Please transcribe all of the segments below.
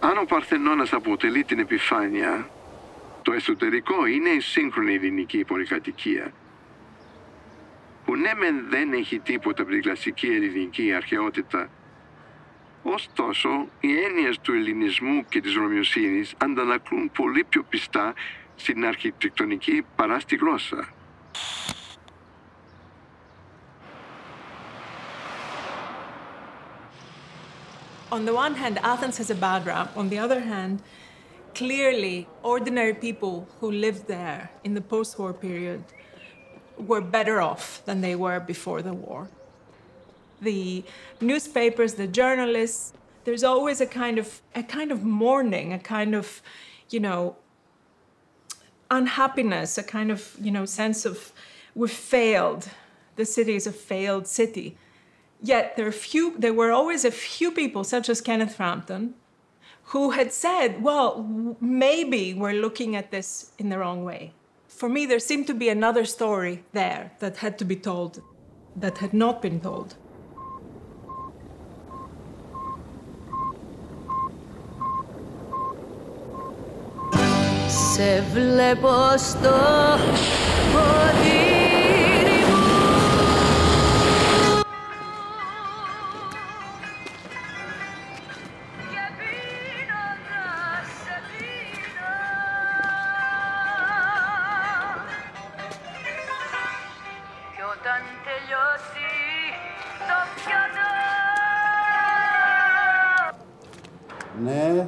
Αν ο Παρθενώνας αποτελεί την επιφάνεια, το εσωτερικό είναι η σύγχρονη ελληνική πολυκατοικία, που ναι μεν δεν έχει τίποτα από την κλασική ελληνική αρχαιότητα, ωστόσο οι έννοιες του ελληνισμού και της Ρωμιοσύνης αντανακλούν πολύ πιο πιστά στην αρχιτεκτονική παρά στη γλώσσα. On the one hand, Athens has a bad rap. On the other hand, clearly, ordinary people who lived there in the post-war period were better off than they were before the war. The newspapers, the journalists, there's always a kind of mourning, a kind of, you know, unhappiness, a kind of, you know, sense of we've failed. The city is a failed city. Yet there were always a few people, such as Kenneth Frampton, who had said, well, maybe we're looking at this in the wrong way. For me, there seemed to be another story there that had to be told, that had not been told. Σε βλέπω στο ποτήρι μου. Και πίνοντας σε πίνω. Κι όταν τελειώσει το πιάτο. Ναι.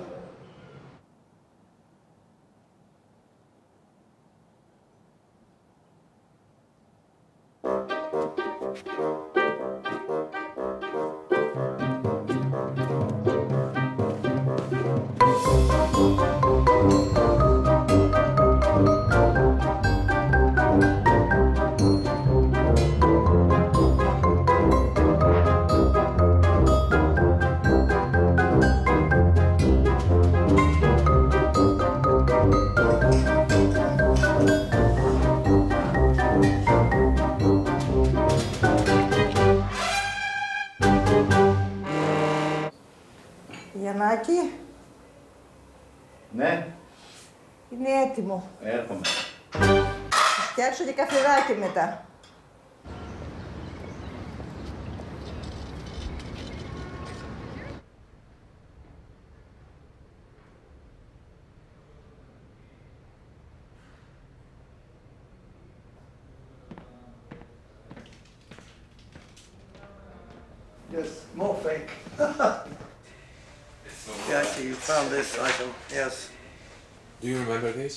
Γιαννάκη. Ναι. Είναι έτοιμο. Έρχομαι. Θα φτιάξω και καφεδάκι μετά. Yes, more fake. Yeah, I see you found this item, yes. Do you remember this?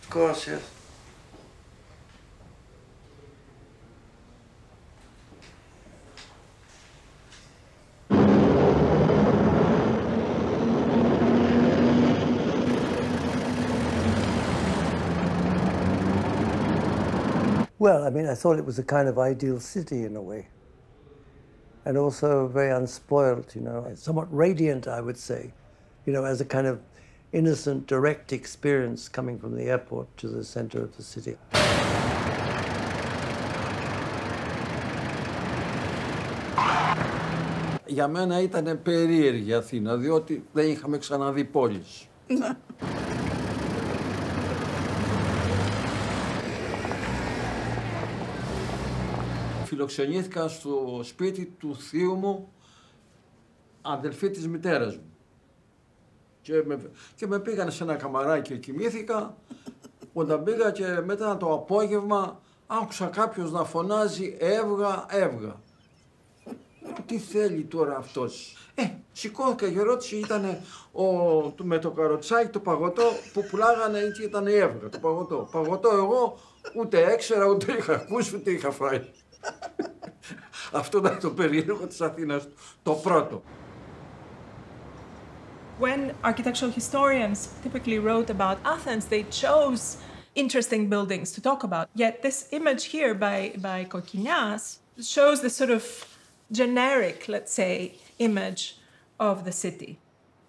Of course, yes. Well, I mean, I thought it was a kind of ideal city in a way. And also very unspoilt, you know, somewhat radiant, I would say, you know, as a kind of innocent, direct experience coming from the airport to the center of the city. Για μένα ήταν περίεργη η Αθήνα, διότι δεν είχαμε ξαναδεί πόλεις. Φιλοξενήθηκα στο σπίτι του θείου μου, αδελφή της μητέρας μου. Και με πήγανε σε ένα καμαράκι και κοιμήθηκα. Όταν πήγα και μετά το απόγευμα άκουσα κάποιος να φωνάζει «Έβγα, έβγα». Τι θέλει τώρα αυτός. Σηκώθηκα και ρώτησε, ήταν με το καροτσάκι το παγωτό που πουλάγανε και ήταν η Έβγα, το παγωτό. Παγωτό εγώ ούτε έξερα, ούτε είχα ακούσει, ούτε είχα φάει. Αυτό ήταν το περίεργο της Αθήνας, το πρώτο. When architectural historians typically wrote about Athens, they chose interesting buildings to talk about. Yet this image here by Kokinias shows the sort of generic, let's say, image of the city,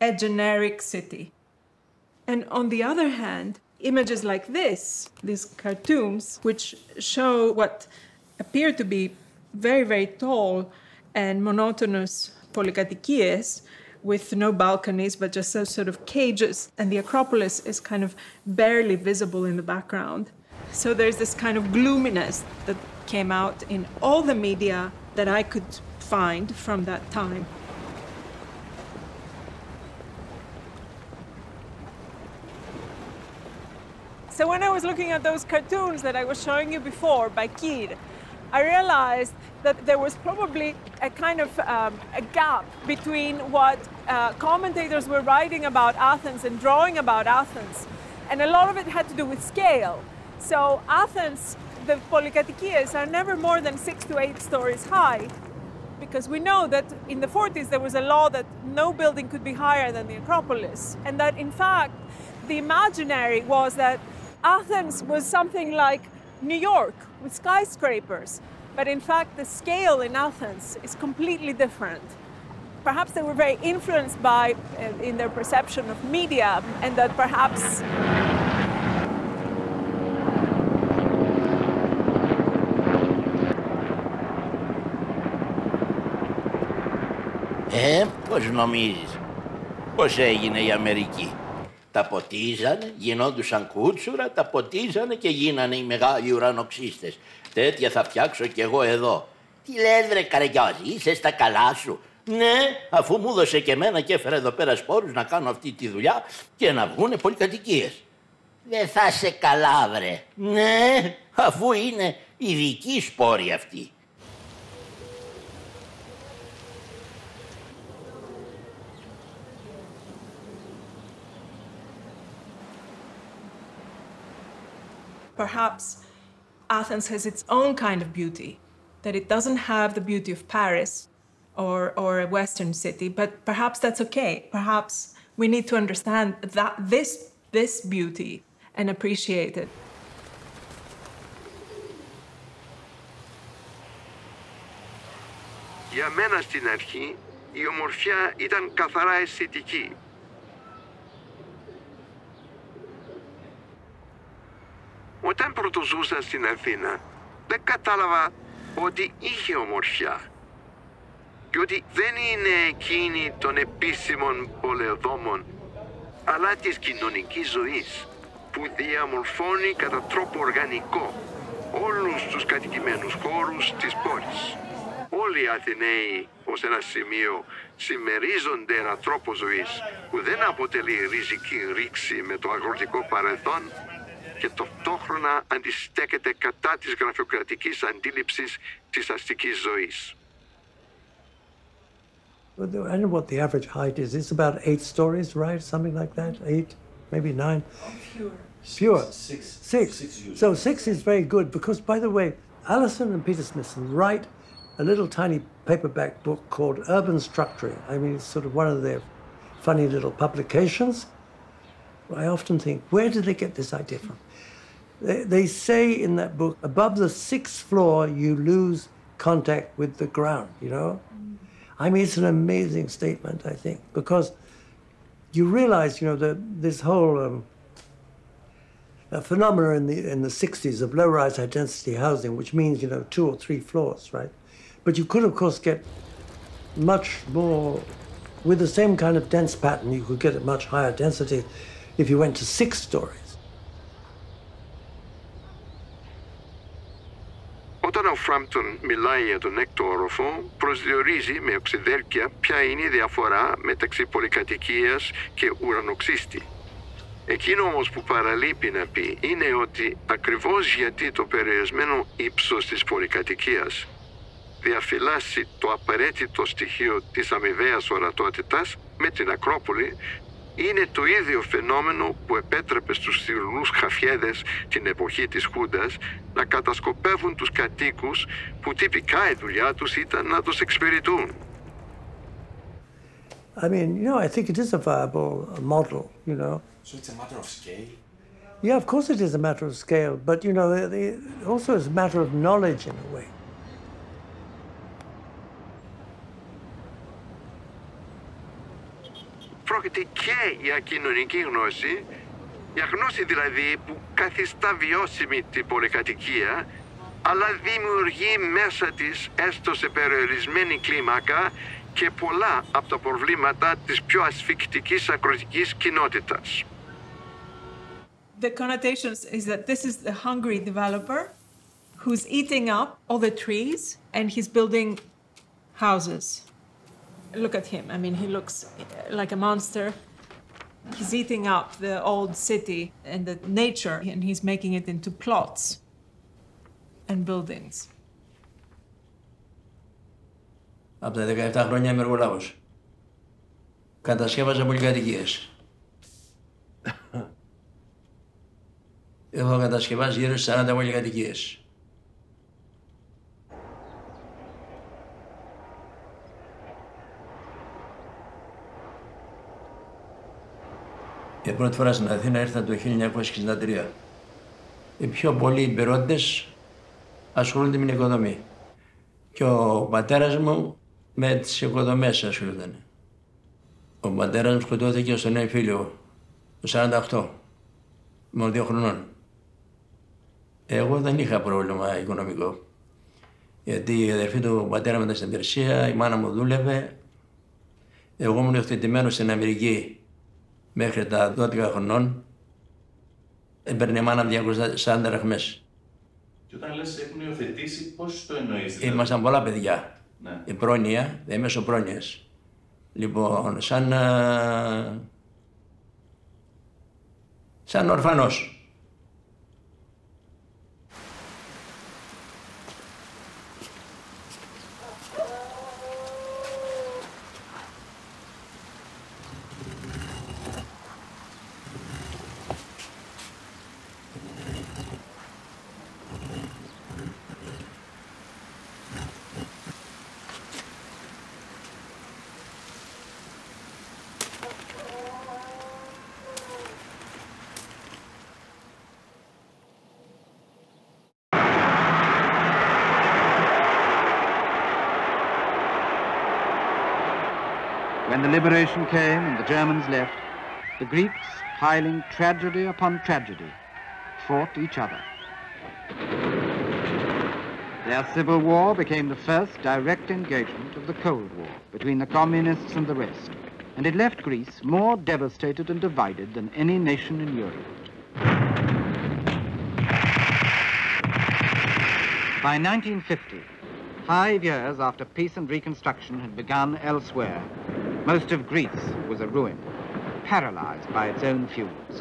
a generic city. And on the other hand, images like this, these cartoons, which show what appear to be very, very tall and monotonous polykatikies with no balconies, but just sort of cages, and the Acropolis is kind of barely visible in the background. So there's this kind of gloominess that came out in all the media that I could find from that time. So when I was looking at those cartoons that I was showing you before by Kir, I realized that there was probably a kind of a gap between what commentators were writing about Athens and drawing about Athens. And a lot of it had to do with scale. So Athens, the polykatikias are never more than 6 to 8 stories high, because we know that in the 40s there was a law that no building could be higher than the Acropolis, and that in fact the imaginary was that Athens was something like New York with skyscrapers, but in fact the scale in Athens is completely different. Perhaps they were very influenced by, in their perception of media, and that perhaps Πώς νομίζεις, πώς έγινε η Αμερική. Τα ποτίζανε, γινόντουσαν κούτσουρα, τα ποτίζανε και γίνανε οι μεγάλοι ουρανοξύστες. Τέτοια θα φτιάξω κι εγώ εδώ. Τι λες βρε Καραγιώζη, είσαι στα καλά σου. Ναι, αφού μου έδωσε και εμένα και έφερα εδώ πέρα σπόρους να κάνω αυτή τη δουλειά και να βγουνε πολυκατοικίες. Δεν θα σε καλά βρε. Ναι, αφού είναι ειδικοί σπόροι αυτοί. Perhaps Athens has its own kind of beauty, that it doesn't have the beauty of Paris or a Western city, but perhaps that's okay. Perhaps we need to understand that this beauty and appreciate it. Για μένα στην αρχή η ομορφιά ήταν καθαρά αισθητική. Όταν πρωτοζούσα στην Αθήνα, δεν κατάλαβα ότι είχε ομορφιά και ότι δεν είναι εκείνη των επίσημων πολεοδόμων, αλλά της κοινωνικής ζωής που διαμορφώνει κατά τρόπο οργανικό όλους τους κατοικημένους χώρους της πόλης. Όλοι οι Αθηναίοι ως ένα σημείο συμμερίζονται έναν τρόπο ζωής που δεν αποτελεί ριζική ρήξη με το αγροτικό παρελθόν και ταυτόχρονα αντιστέκεται κατά της γραφειοκρατικής αντίληψης της αστικής ζωής. I don't know what the average height is. It's about 8 stories, right? Something like that? 8, maybe 9? Fewer. Six. So 6 is very good because, by the way, Allison and Peter Smithson write a little tiny paperback book called Urban Structuring. I mean, it's sort of one of their funny little publications. I often think, where did they get this idea from? They say in that book, above the 6th floor, you lose contact with the ground, you know? I mean, it's an amazing statement, I think, because you realize, that this whole phenomena in the 60s of low-rise high-density housing, which means, 2 or 3 floors, right? But you could, of course, get much more, with the same kind of dense pattern, you could get a much higher density if you went to 6 stories. Όταν ο Φράμπτον μιλάει για τον έκτο όροφο, προσδιορίζει με οξυδέρκεια ποια είναι η διαφορά μεταξύ πολυκατοικίας και ουρανοξύστη. Εκείνο όμως που παραλείπει να πει είναι ότι ακριβώς γιατί το περιορισμένο ύψος της πολυκατοικίας διαφυλάσσει το απαραίτητο στοιχείο της αμοιβαίας ορατότητας με την Ακρόπολη, είναι το ίδιο φαινόμενο που επέτρεπε στους θηρονούς χαφιέδες την εποχή της Χούντας να κατασκοπεύουν τους κατοίκους που τυπικά η δουλειά τους ήταν να τους εξυπηρετούν. I mean, I think it is a viable model, So it's a matter of scale? Yeah, of course it is a matter of scale, but, also it's a matter of knowledge in a way. Πρόκειται και για κοινωνική γνώση, για γνώση δηλαδή που καθιστά βιώσιμη την πολυκατοικία, αλλά δημιουργεί μέσα της, έστω σε περιορισμένη κλίμακα, και πολλά από τα προβλήματα της πιο ασφικτικής ακροτικής κοινότητας. The connotations is that this is the hungry developer who's eating up all the trees and he's building houses. Look at him. I mean, he looks like a monster. He's eating up the old city and the nature, and he's making it into plots and buildings. Από τα 17 χρόνια είμαι εργολάβος. Κατασκεύαζα πολυκατοικίες. Έχω κατασκευάσει γύρω στις 40 πολυκατοικίες. Η πρώτη φορά στην Αθήνα ήρθα το 1963. Οι πιο πολλοί υπηρώτες ασχολούνται με την οικοδομή. Και ο πατέρας μου με τις οικοδομές ασχολούνταν. Ο πατέρας μου σκοτώθηκε στον εμφύλιο το 48, με 2 χρονών. Εγώ δεν είχα πρόβλημα οικονομικό. Γιατί η αδερφή του πατέρα μου ήταν στην Περσία, η μάνα μου δούλευε. Εγώ ήμουν υιοθετημένος στην Αμερική μέχρι τα 12 χρονών. Έπαιρνε η μάνα μου 240 δραχμές. Και όταν λες έχουν υιοθετήσει, πώς το εννοείς? Δηλαδή? Ήμασταν πολλά παιδιά. Ναι. Η πρόνοια, μέσω πρόνοιας. Λοιπόν, σαν ορφανός. When the liberation came and the Germans left, the Greeks, piling tragedy upon tragedy, fought each other. Their civil war became the first direct engagement of the Cold War between the communists and the rest, and it left Greece more devastated and divided than any nation in Europe. By 1950, 5 years after peace and reconstruction had begun elsewhere, most of Greece was a ruin, paralyzed by its own feuds.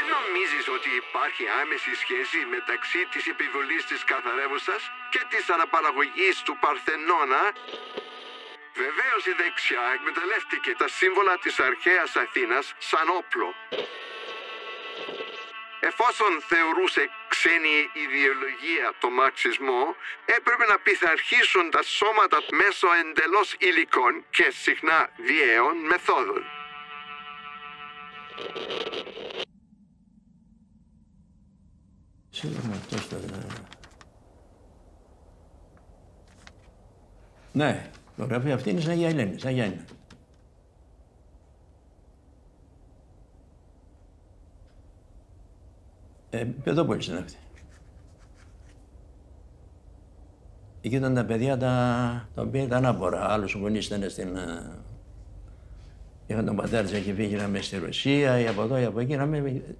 Δεν νομίζεις ότι υπάρχει άμεση σχέση μεταξύ της επιβολής της καθαρεύουσας και της αναπαραγωγής του Παρθενώνα? Βεβαίως η δεξιά εκμεταλλεύτηκε τα σύμβολα της αρχαίας Αθήνας σαν όπλο. Εφόσον θεωρούσε ξένη ιδεολογία το μαρξισμό, έπρεπε να πειθαρχήσουν τα σώματα μέσω εντελώς υλικών και συχνά βιαίων μεθόδων. Ναι, το γραφείο αυτή είναι σαν Αγία Ελένη, σαν Γιάννη. Παιδόπολης είναι αυτή. Εκεί ήταν τα παιδιά τα οποία ήταν άπορα. Άλλος γονείς ήταν στην... Είχαν τον πατέρα της, είχε φύγει να είμαι στη Ρωσία ή από εδώ ή από εκεί να είμαι...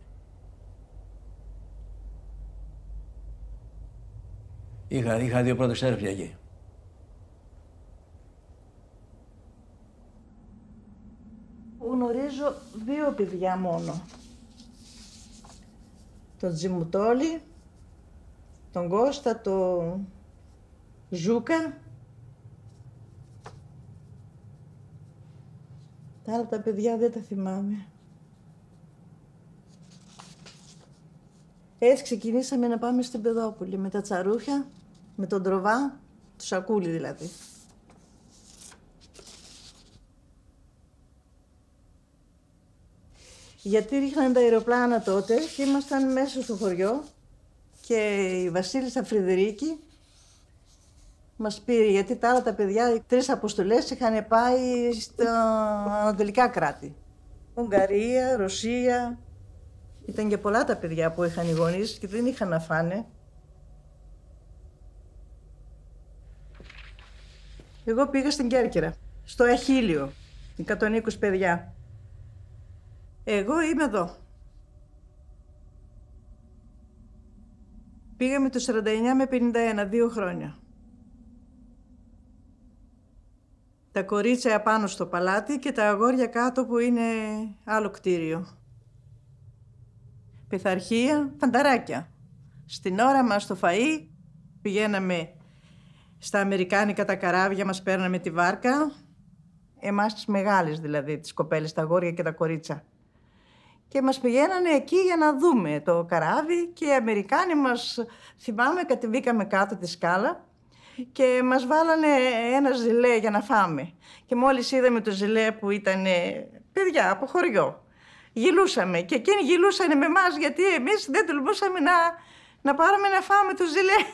Είχα δύο πρώτες αδέρφια εκεί. Γνωρίζω δύο παιδιά μόνο. Τον Τζιμουτόλη, τον Κώστα, τον Ζούκα. Τα άλλα τα παιδιά δεν τα θυμάμαι. Έτσι ξεκινήσαμε να πάμε στην Παιδόπολη με τα τσαρούχια, με τον Τροβά, του Σακούλη δηλαδή. Γιατί ρίχναν τα αεροπλάνα τότε και ήμασταν μέσα στο χωριό και η Βασίλισσα Φρυδερίκη μας πήρε, γιατί τα άλλα τα παιδιά, 3 αποστολές είχαν πάει στα ανατολικά κράτη. Ουγγαρία, Ρωσία. Ήταν και πολλά τα παιδιά που είχαν οι γονείς και δεν είχαν να φάνε. Εγώ πήγα στην Κέρκυρα, στο Αχίλιο, 120 παιδιά. Εγώ είμαι εδώ. Πήγαμε το 49 με 51, 2 χρόνια. Τα κορίτσια πάνω στο παλάτι και τα αγόρια κάτω που είναι άλλο κτίριο. Πειθαρχία, φανταράκια. Στην ώρα μας το φαΐ πηγαίναμε στα αμερικάνικα τα καράβια, μας παίρναμε τη βάρκα. Εμάς τις μεγάλες δηλαδή, τις κοπέλες, τα αγόρια και τα κορίτσια. Και μας πηγαίνανε εκεί για να δούμε το καράβι και οι Αμερικάνοι μας, θυμάμαι, κατεβήκαμε κάτω τη σκάλα και μας βάλανε ένα ζηλέ για να φάμε. Και μόλις είδαμε το ζηλέ που ήταν παιδιά από χωριό, γυλούσαμε και εκείνοι γυλούσανε με εμάς γιατί εμείς δεν τολμούσαμε να πάρουμε να φάμε το ζηλέ.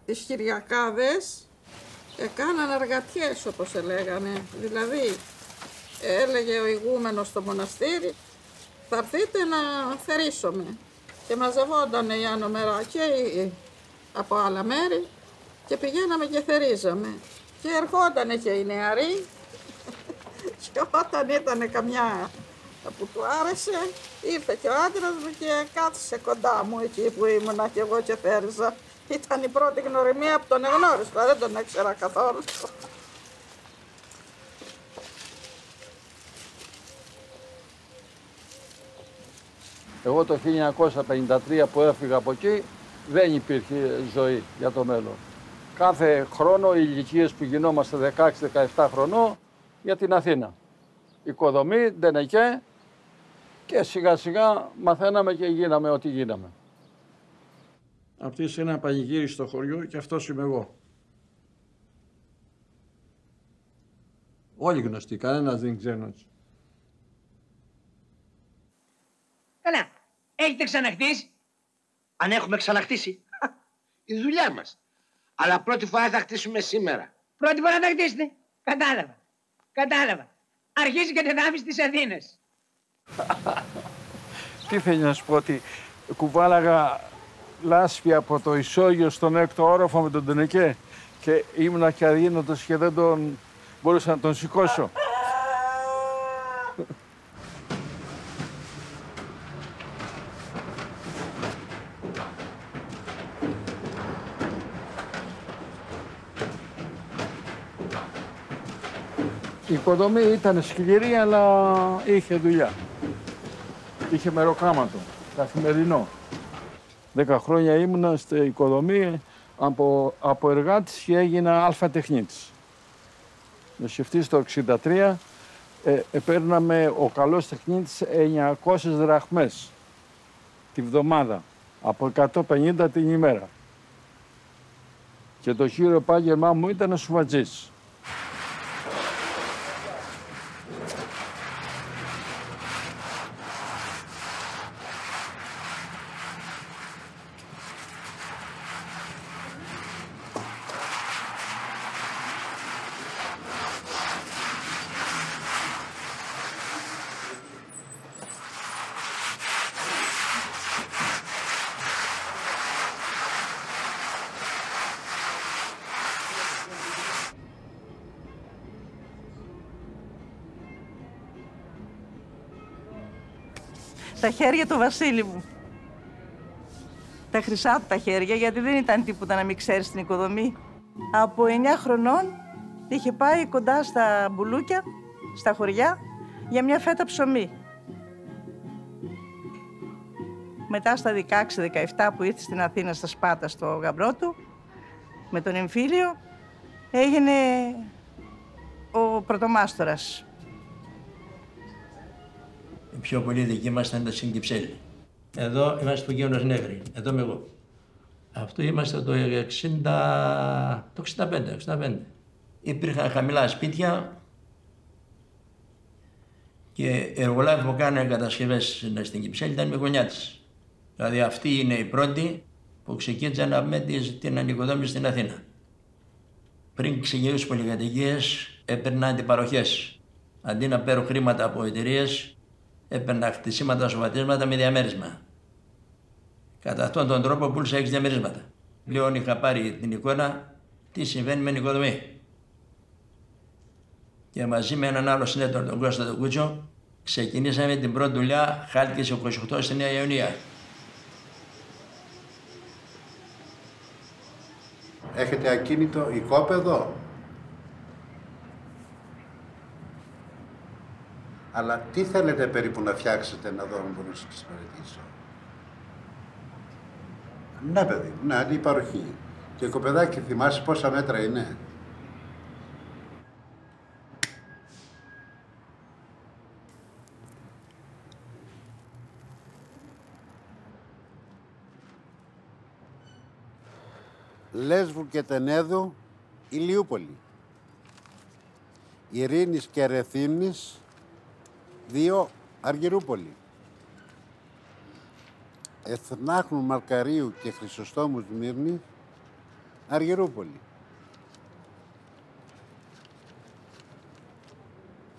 Τις Κυριακάδες έκαναν εργατιές, όπως λέγανε. Δηλαδή, έλεγε ο ηγούμενος στο μοναστήρι, θα έρθείτε να θερήσουμε. Και μαζευόταν οι άνω μερά και από άλλα μέρη και πηγαίναμε και θερίζαμε. Και ερχόταν και οι νεαροί και όταν ήταν καμιά που του άρεσε, ήρθε και ο άντρας μου και κάθισε κοντά μου εκεί που ήμουνα και εγώ και θέριζα. Ήταν η πρώτη γνωριμία που τον εγνώρισα, δεν τον έξερα καθόλου. Εγώ το 1953 που έφυγα από εκεί δεν υπήρχε ζωή για το μέλλον. Κάθε χρόνο οι ηλικίες που γινόμαστε 16-17 χρονών για την Αθήνα. Οικοδομή, ντενεκέ και σιγά σιγά μαθαίναμε και γίναμε ό,τι γίναμε. Αυτή είναι ένα παγιγύρι στο χωριό και αυτός είμαι εγώ. Όλοι γνωστοί, κανένας δεν ξένος. Καλά, έχετε ξαναχτίσει? Αν έχουμε ξαναχτίσει, η δουλειά μας. Αλλά πρώτη φορά θα χτίσουμε σήμερα. Πρώτη φορά θα χτίσετε? Κατάλαβα. Κατάλαβα. Αρχίζει και τεδάφιση στις Αθήνες. Τι θέλει να σου πω, ότι κουβάλαγα λάσπη από το ισόγειο στον 6ο όροφο με τον Τενεκέ και ήμουνα και αδύνατος και δεν τον μπορούσα να τον σηκώσω. Η οικοδομή ήταν σκληρή, αλλά είχε δουλειά. Είχε μεροκάματο, καθημερινό. 10 χρόνια ήμουνα στην οικοδομή από εργάτης και έγινα αλφατεχνίτης. Να σκεφτείς το 1963, παίρναμε ο καλός τεχνίτης 900 δραχμές τη βδομάδα, από 150 την ημέρα. Και το κύριο επάγγελμά μου ήταν σουβατζής. Τα χέρια του Βασίλη μου. Τα χρυσά του τα χέρια, γιατί δεν ήταν τίποτα να μην ξέρει την οικοδομή. Από 9 χρονών είχε πάει κοντά στα μπουλούκια, στα χωριά, για μια φέτα ψωμί. Μετά στα 16-17 που ήρθε στην Αθήνα στα Σπάτα στο γαμπρό του, με τον εμφύλιο, έγινε ο πρωτομάστορας. Οι πιο πολλοί δικοί μας ήταν στην Κυψέλη. Εδώ είμαστε του Γεώνος Νέγρη, εδώ είμαι εγώ. Αυτό είμαστε το 65. Υπήρχαν χαμηλά σπίτια και εργολάβοι που κάνανε κατασκευές στην Κυψέλη ήταν οι γονιάτες. Δηλαδή αυτοί είναι οι πρώτοι που ξεκίνησαν με την ανοικοδόμηση στην Αθήνα. Πριν ξεκινήσουν πολυκατοικίες, έπαιρναν αντιπαροχές. Αντί να παίρνουν χρήματα από εταιρείες, έπαιρνα χτισήματα, σοβατίσματα με διαμέρισμα. Κατά αυτόν τον τρόπο πούλησα 6 διαμερίσματα. Πλέον είχα πάρει την εικόνα τι συμβαίνει με την οικοδομή. Και μαζί με έναν άλλο συνέτερο, τον Κώστα τον Κούτσο, ξεκινήσαμε την πρώτη δουλειά Χάλκης 28 στη Νέα Ιωνία. Έχετε ακίνητο οικόπεδο. Αλλά τι θέλετε περίπου να φτιάξετε, να δω αν μπορώ να σας εξυπηρετήσω. Ναι, παιδί μου, ναι, αντιπαροχή. Το οικοπεδάκι θυμάσαι πόσα μέτρα είναι. Λέσβου και Τενέδου, Ηλιούπολη. Ειρήνης και Ρεθύμνης, 2, Αργυρούπολη. Εθνάχνου Μαρκαρίου και Χρυσοστόμου Σμύρνη, Αργυρούπολη.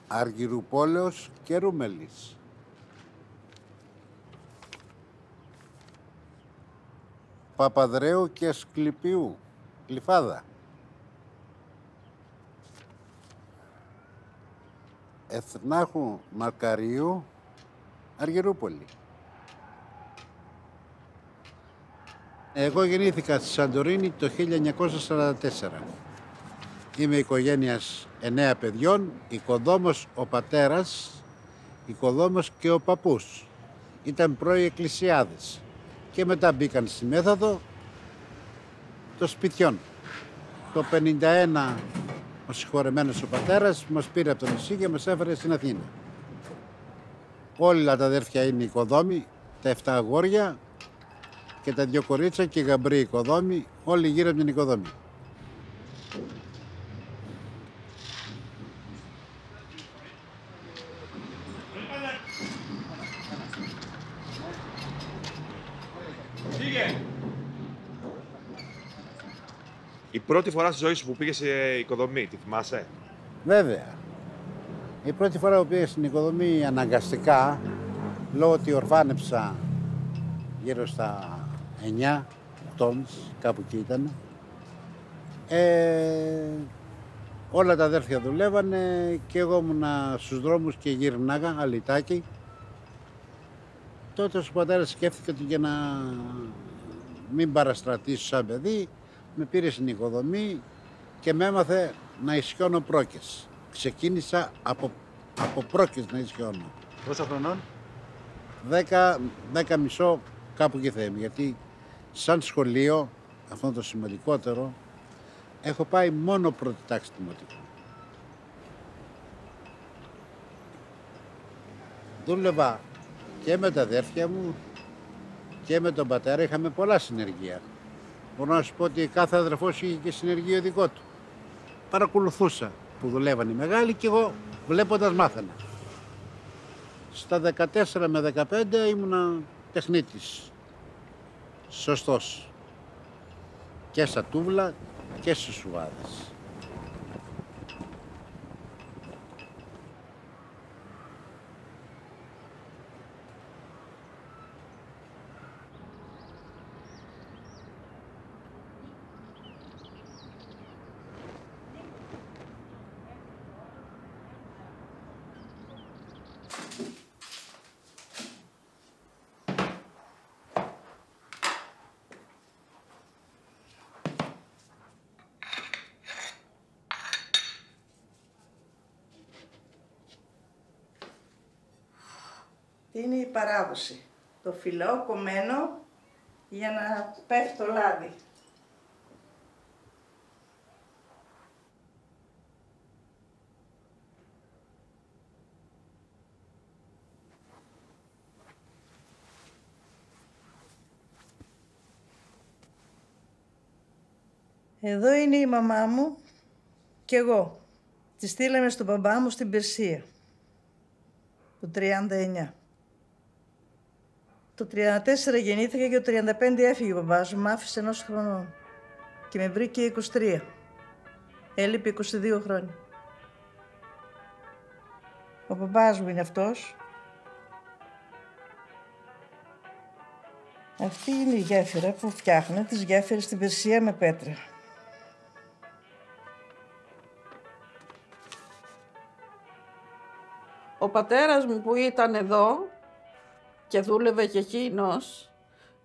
Αργυρουπόλεως και Ρούμελης. Παπαδρέου και Σκληπιού, Γλυφάδα. Εθνάχου Μαρκαρίου, Αργυρούπολη. Εγώ γεννήθηκα στη Σαντορίνη το 1944. Είμαι οικογένειας 9 παιδιών, οικοδόμος ο πατέρας, οικοδόμος και ο παππούς. Ήταν πρώοι εκκλησιάδες και μετά μπήκαν στη μέθοδο των σπιτιών. Το 1951 ο συγχωρεμένος ο πατέρας μας πήρε από το νησί και μας έφερε στην Αθήνα. Όλα τα αδέρφια είναι οικοδόμοι, τα 7 αγόρια και τα 2 κορίτσια και γαμπροί οικοδόμοι, όλοι γύρω από την οικοδόμη. Η πρώτη φορά στη ζωή σου που πήγες σε οικοδομή, τη θυμάσαι? Βέβαια. Η πρώτη φορά που πήγα στην οικοδομή αναγκαστικά, λόγω ότι ορφάνεψα γύρω στα 9 τόνους, κάπου εκεί ήταν, Όλα τα αδέρφια δουλεύανε και εγώ ήμουν στους δρόμους και γυρνάγα, αλυτάκι. Τότε ο πατέρας σκέφτηκε ότι για να μην παραστρατήσω σαν παιδί, με πήρε στην οικοδομή και με έμαθε να ισιώνω πρόκες. Ξεκίνησα από πρόκες να ισιώνω. Πόσο χρονών? 10 μισό κάπου εκεί θα είμαι, γιατί σαν σχολείο, αυτό είναι το σημαντικότερο, έχω πάει μόνο πρώτη τάξη δημοτικού. Δούλευα και με τα αδέρφια μου και με τον πατέρα, είχαμε πολλά συνεργεία. Μπορώ να σου πω ότι κάθε αδερφός είχε και συνεργείο δικό του. Παρακολουθούσα που δουλεύαν οι μεγάλοι και εγώ βλέποντας μάθαινα. Στα 14 με 15 ήμουνα τεχνίτης. Σωστός. Και στα τούβλα και στις σουβάδες. Είναι η παράδοση. Το φυλλό κομμένο για να πέφτει το λάδι. Εδώ είναι η μαμά μου και εγώ. Τη στείλαμε στον μπαμπά μου στην Περσία. Το 39. Το 34 γεννήθηκα και το 35 έφυγε ο μπαμπάς μου, μ' άφησε 1 χρόνο. Και με βρήκε 23. Έλειπε 22 χρόνια. Ο μπαμπάς μου είναι αυτός. Αυτή είναι η γέφυρα που φτιάχνουν, τις γέφυρες στην Περσία με πέτρα. Ο πατέρας μου που ήταν εδώ και δούλευε και εκείνος,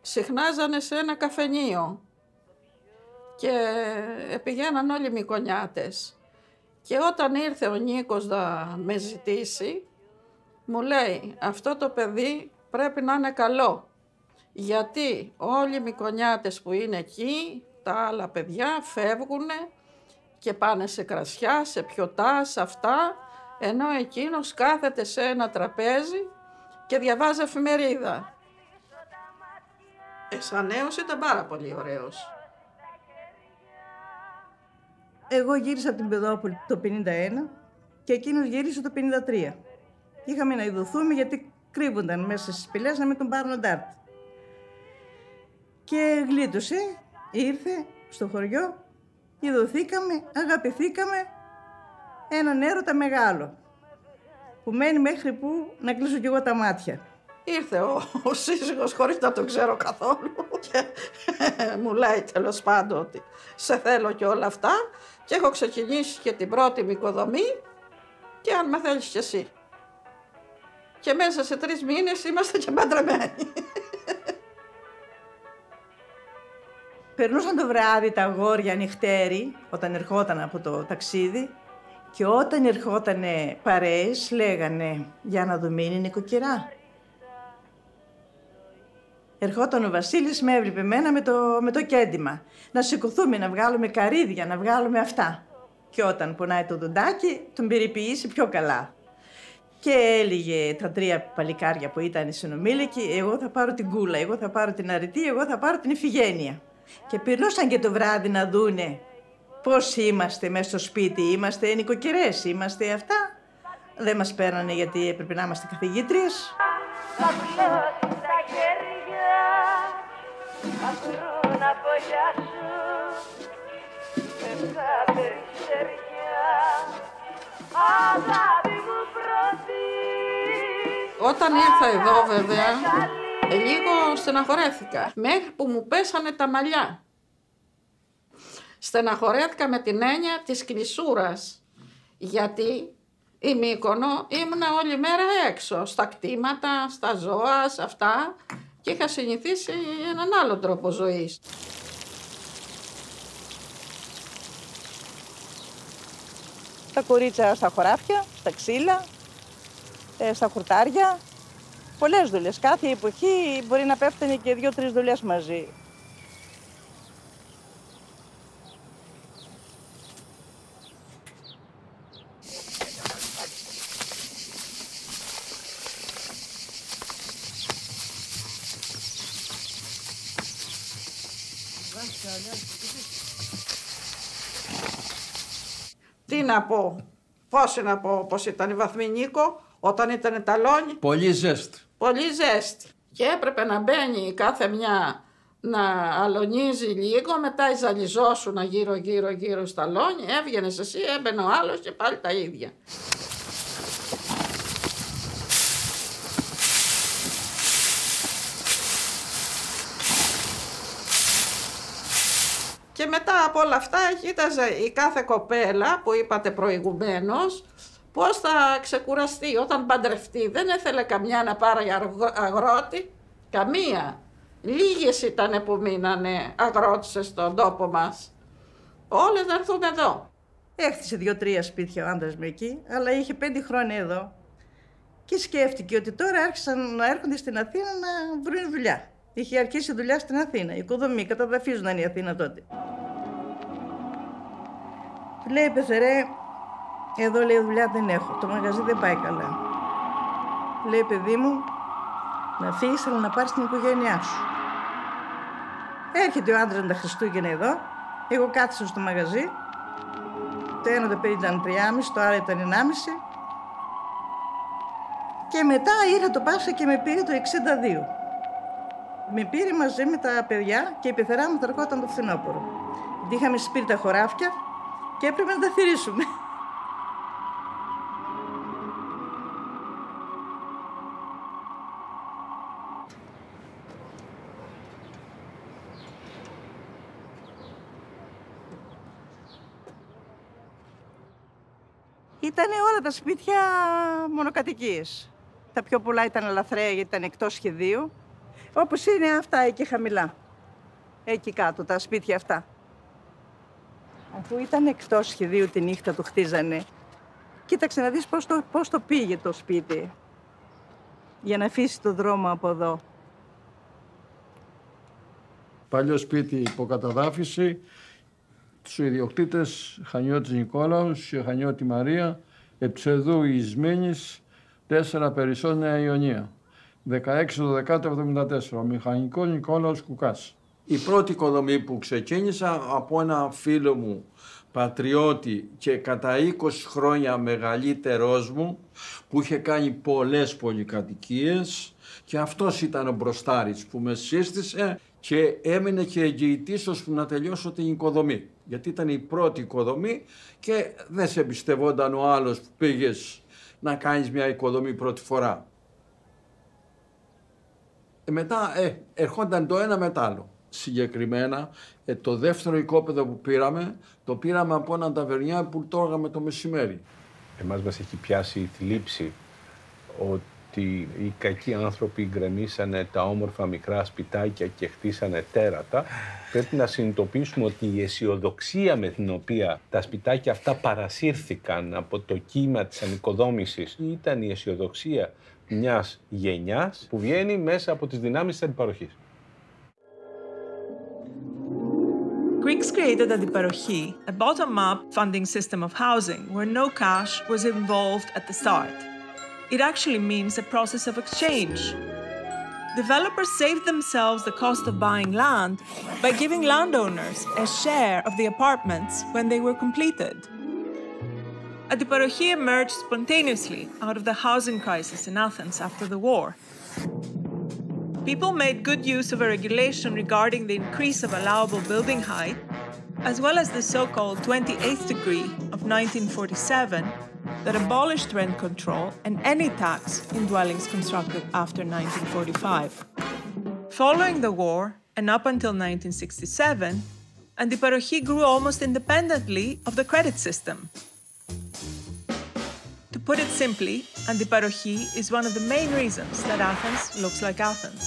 συχνάζανε σε ένα καφενείο και πηγαίναν όλοι οι μικονιάτες. Και όταν ήρθε ο Νίκος να με ζητήσει, μου λέει αυτό το παιδί πρέπει να είναι καλό. Γιατί όλοι οι μικονιάτες που είναι εκεί, τα άλλα παιδιά φεύγουνε και πάνε σε κρασιά, σε πιωτά, σε αυτά, ενώ εκείνος κάθεται σε ένα τραπέζι και διαβάζει εφημερίδα. Σαν νέος ήταν πάρα πολύ ωραίος. Εγώ γύρισα από την Πεδόπολη το 51 και εκείνος γύρισε το 53. Είχαμε να ειδωθούμε γιατί κρύβονταν μέσα στις σπηλιές να μην τον πάρουν αντάρτη. Και γλίτωσε, ήρθε στο χωριό, ειδωθήκαμε, αγαπηθήκαμε, έναν έρωτα μεγάλο, που μένει μέχρι που να κλείσω κι εγώ τα μάτια. Ήρθε ο σύζυγος χωρίς να τον ξέρω καθόλου και μου λέει τέλος πάντων ότι σε θέλω και όλα αυτά και έχω ξεκινήσει και την πρώτη μου οικοδομή και αν με θέλεις κι εσύ. Και μέσα σε 3 μήνες είμαστε και παντρεμένοι. Περνούσαν το βράδυ τα αγόρια νυχτέρι όταν ερχόταν από το ταξίδι και όταν ερχότανε παρέες λέγανε «Για να δούμε είναι νοικοκυρά». Ερχόταν ο Βασίλης, με έβλεπε εμένα με το κέντημα. Να σηκωθούμε, να βγάλουμε καρύδια, να βγάλουμε αυτά. Και όταν πονάει το δοντάκι, τον περιποιήσει πιο καλά. Και έλεγε τα 3 παλικάρια που ήταν συνομήλικοι, εγώ θα πάρω την Κούλα, εγώ θα πάρω την Αρετή, εγώ θα πάρω την Ιφηγένεια. Και περνούσαν και το βράδυ να δούνε πώς είμαστε μέσα στο σπίτι, είμαστε νοικοκυρές, είμαστε αυτά. Δεν μας παίρνανε γιατί έπρεπε να είμαστε καθηγήτριες. Θα πλώσει τα χέρια, θα βρουν από γεια σου με τα περιστεριά, αγάπη μου πρώτη. Όταν ήρθα εδώ βέβαια, λίγο στεναχωρέθηκα, μέχρι που μου πέσανε τα μαλλιά. Στεναχωρέθηκα με την έννοια της κλεισούρας, γιατί η Μύκονο ήμουνα όλη μέρα έξω, στα κτήματα, στα ζώα, σε αυτά, και είχα συνηθίσει έναν άλλο τρόπο ζωής. Τα κορίτσια στα χωράφια, στα ξύλα, στα χουρτάρια. Πολλές δουλειές. Κάθε εποχή μπορεί να πέφτουν και 2-3 δουλειές μαζί. Τι να πω, πώς να πω, πώς ήταν η βαθμή, Νίκο, όταν ήταν ταλόνι. Πολύ ζέστη. Πολύ ζέστη. Και έπρεπε να μπαίνει κάθε μια να αλωνίζει λίγο, μετά ζαλιζόσουν γύρω στα λόνι, έβγαινες εσύ, έμπαινε ο άλλος και πάλι τα ίδια. Και μετά από όλα αυτά κοίταζε η κάθε κοπέλα που είπατε προηγουμένως πώς θα ξεκουραστεί. Όταν παντρευτεί δεν έθελε καμιά να πάρει αγρότη, καμία. Λίγες ήτανε που μείνανε αγρότησες στον τόπο μας. Όλες να έρθουν εδώ. Έχτισε 2-3 σπίτια ο άντρας μου εκεί, αλλά είχε 5 χρόνια εδώ. Και σκέφτηκε ότι τώρα άρχισαν να έρχονται στην Αθήνα να βρουν δουλειά. Είχε αρχίσει δουλειά στην Αθήνα, η οικοδομή, καταδαφίζονταν η Αθήνα τότε. Του λέει, πεθερέ, εδώ λέει δουλειά δεν έχω, το μαγαζί δεν πάει καλά. Λέει, παιδί μου, να φύγεις αλλά να πάρεις την οικογένειά σου. Έρχεται ο άντρας με τα Χριστούγεννα εδώ, εγώ κάθισα στο μαγαζί, το ένα το παιδί ήταν 3,5, το άλλο ήταν 1,5. Και μετά ήρθε το Πάσχα και με πήρε το 62. Με πήρε μαζί με τα παιδιά και η πεθερά μου ερχόταν το φθινόπωρο. Γιατί είχαμε σπίτι τα χωράφια και έπρεπε να τα θυρίσουμε. Ήτανε όλα τα σπίτια μονοκατοικίες. Τα πιο πολλά ήταν ελαφραία γιατί ήταν εκτός σχεδίου. Όπως είναι αυτά εκεί χαμηλά. Εκεί κάτω, τα σπίτια αυτά. Αφού ήταν εκτός σχεδίου τη νύχτα το χτίζανε, κοίταξε να δεις πώς το πήγε το σπίτι για να αφήσει το δρόμο από εδώ. Παλιό σπίτι υποκαταδάφιση, τους ιδιοκτήτες Χανιώτης Νικόλαος και Χανιώτη Μαρία, Εψεδού Ισμήνης, 4 Περισσός Νέα Ιωνία. 16-12-74, ο μηχανικός Νικόλαος Κουκάς. Η πρώτη οικοδομή που ξεκίνησα από ένα φίλο μου πατριώτη και κατά 20 χρόνια μεγαλύτερός μου που είχε κάνει πολλές πολυκατοικίες και αυτός ήταν ο μπροστάρης που με σύστησε και έμεινε και εγγυητής ώστε να τελειώσω την οικοδομή. Γιατί ήταν η πρώτη οικοδομή και δεν σε εμπιστευόταν ο άλλος που πήγες να κάνεις μια οικοδομή πρώτη φορά. Μετά ερχόταν το ένα μετά άλλο. Συγκεκριμένα, το δεύτερο οικόπεδο που πήραμε, το πήραμε από έναν ταβερνιά που τρώγαμε το μεσημέρι. Εμάς μας έχει πιάσει η θλίψη ότι οι κακοί άνθρωποι γκρεμίσανε τα όμορφα μικρά σπιτάκια και χτίσανε τέρατα. Πρέπει να συνειδητοποιήσουμε ότι η αισιοδοξία με την οποία τα σπιτάκια αυτά παρασύρθηκαν από το κύμα της ανοικοδόμησης ήταν η αισιοδοξία μιας γενιάς που βγαίνει μέσα από τις δυνάμεις της αντιπαροχής. Greeks created Adiparochi, a bottom-up funding system of housing where no cash was involved at the start. It actually means a process of exchange. Developers saved themselves the cost of buying land by giving landowners a share of the apartments when they were completed. Adiparochi emerged spontaneously out of the housing crisis in Athens after the war. People made good use of a regulation regarding the increase of allowable building height, as well as the so-called 28th decree of 1947 that abolished rent control and any tax in dwellings constructed after 1945. Following the war, and up until 1967, Antiparochi grew almost independently of the credit system. To put it simply, Antiparochi is one of the main reasons that Athens looks like Athens.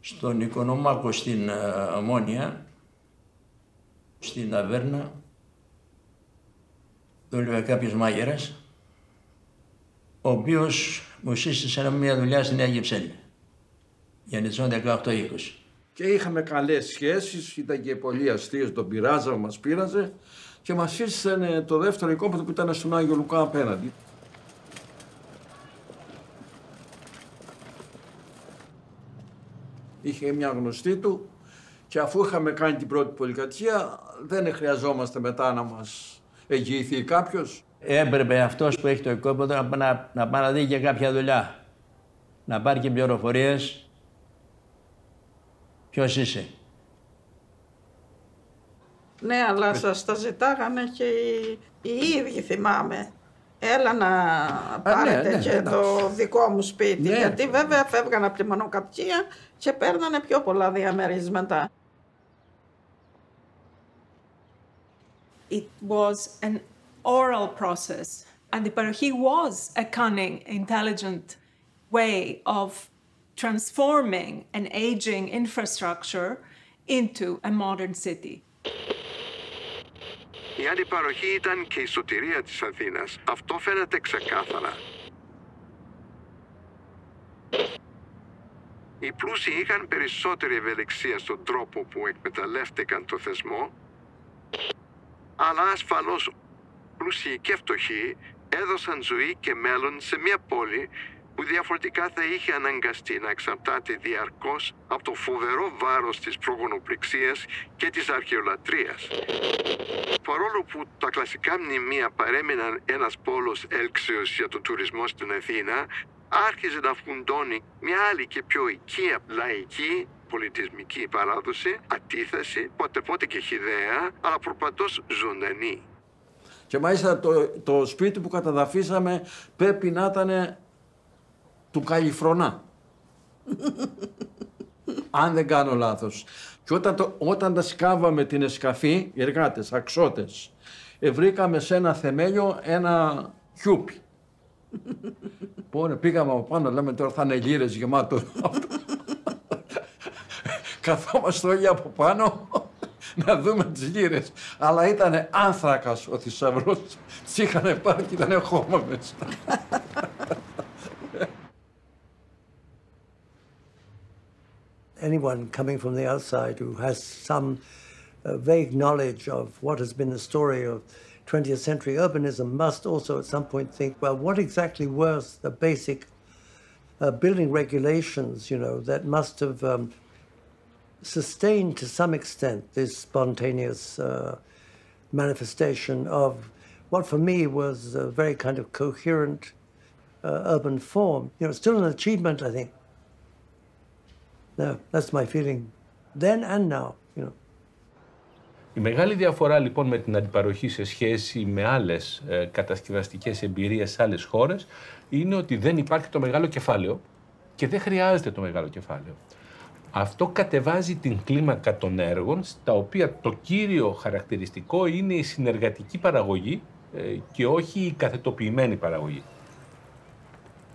Στον Οικονομάκο στην Ομόνια, στην Αβέρνα, δούλευε κάποιος μάγειρας, ο οποίος μου σύστησε μια δουλειά στη Νέα Κυψέλη, γεννηθών 18-20. Και είχαμε καλές σχέσεις, ήταν και πολύ αστείες, τον πειράζαμε, μας πείραζε και μας σύστησε το δεύτερο οικόπεδο που ήταν στον Άγιο Λουκά απέναντι. Είχε μια γνωστή του και αφού είχαμε κάνει την πρώτη πολυκατοικία δεν χρειαζόμαστε μετά να μας εγγυηθεί κάποιος. Έπρεπε αυτός που έχει το οικόπεδο να πάει να δει και κάποια δουλειά. Να πάρει και πληροφορίες. Ποιος είσαι. Ναι, αλλά σας τα ζητάγανε και οι ίδιοι, θυμάμαι. Έλα να πάρετε και το δικό μου σπίτι. Ναι. Γιατί βέβαια φεύγαν από τη μονοκατοικία και παίρνανε πιο πολλά διαμερίσματα. It was an oral process. Antiparochi was a cunning, intelligent way of transforming an aging infrastructure into a modern city. Η Αντιπαροχή ήταν και η σωτηρία της Αθήνας. Αυτό φαίνεται ξεκάθαρα. Οι πλούσιοι είχαν περισσότερη ευελιξία στον τρόπο που εκμεταλλεύτηκαν το θεσμό, αλλά ασφαλώς πλούσιοι και φτωχοί έδωσαν ζωή και μέλλον σε μια πόλη που διαφορετικά θα είχε αναγκαστεί να εξαρτάται διαρκώς από το φοβερό βάρος της προγονοπληξίας και της αρχαιολατρείας. Παρόλο που τα κλασικά μνημεία παρέμειναν ένας πόλος έλξεως για το τουρισμό στην Αθήνα, άρχιζε να φουντώνει μια άλλη και πιο οικία λαϊκή πολιτισμική παράδοση, αντίθεση, πότε και χυδαία, αλλά προπαντός ζωντανή. Και μάλιστα το σπίτι που καταδαφίσαμε πρέπει να ήταν του Καλιφρονά. Αν δεν κάνω λάθος. Και όταν τα σκάβαμε την εσκαφή, οι εργάτες, αξώτες, βρήκαμε σε ένα θεμέλιο ένα χιούπι. Πήγαμε από πάνω, λέμε τώρα θα είναι λίρες γεμάτο. Καθόμαστε όλοι από πάνω να δούμε τις λίρες. Αλλά ήταν άνθρακας ο θησαυρός. Τις είχαν πάρει και ήταν χώμα μέσα. Anyone coming from the outside who has some vague knowledge of what has been the story of 20th century urbanism must also at some point think, well, what exactly was the basic building regulations, that must have sustained to some extent this spontaneous manifestation of what for me was a very kind of coherent urban form. Still an achievement, I think. No, that's my feeling then and now, Η μεγάλη διαφορά λοιπόν με την Αντιπαροχή σε σχέση με άλλες κατασκευαστικές εμπειρίες σε άλλες χώρες είναι ότι δεν υπάρχει το μεγάλο κεφάλαιο και δεν χρειάζεται το μεγάλο κεφάλαιο. Αυτό κατεβάζει την κλίμακα των έργων, στα οποία το κύριο χαρακτηριστικό είναι η συνεργατική παραγωγή και όχι η καθετοποιημένη παραγωγή.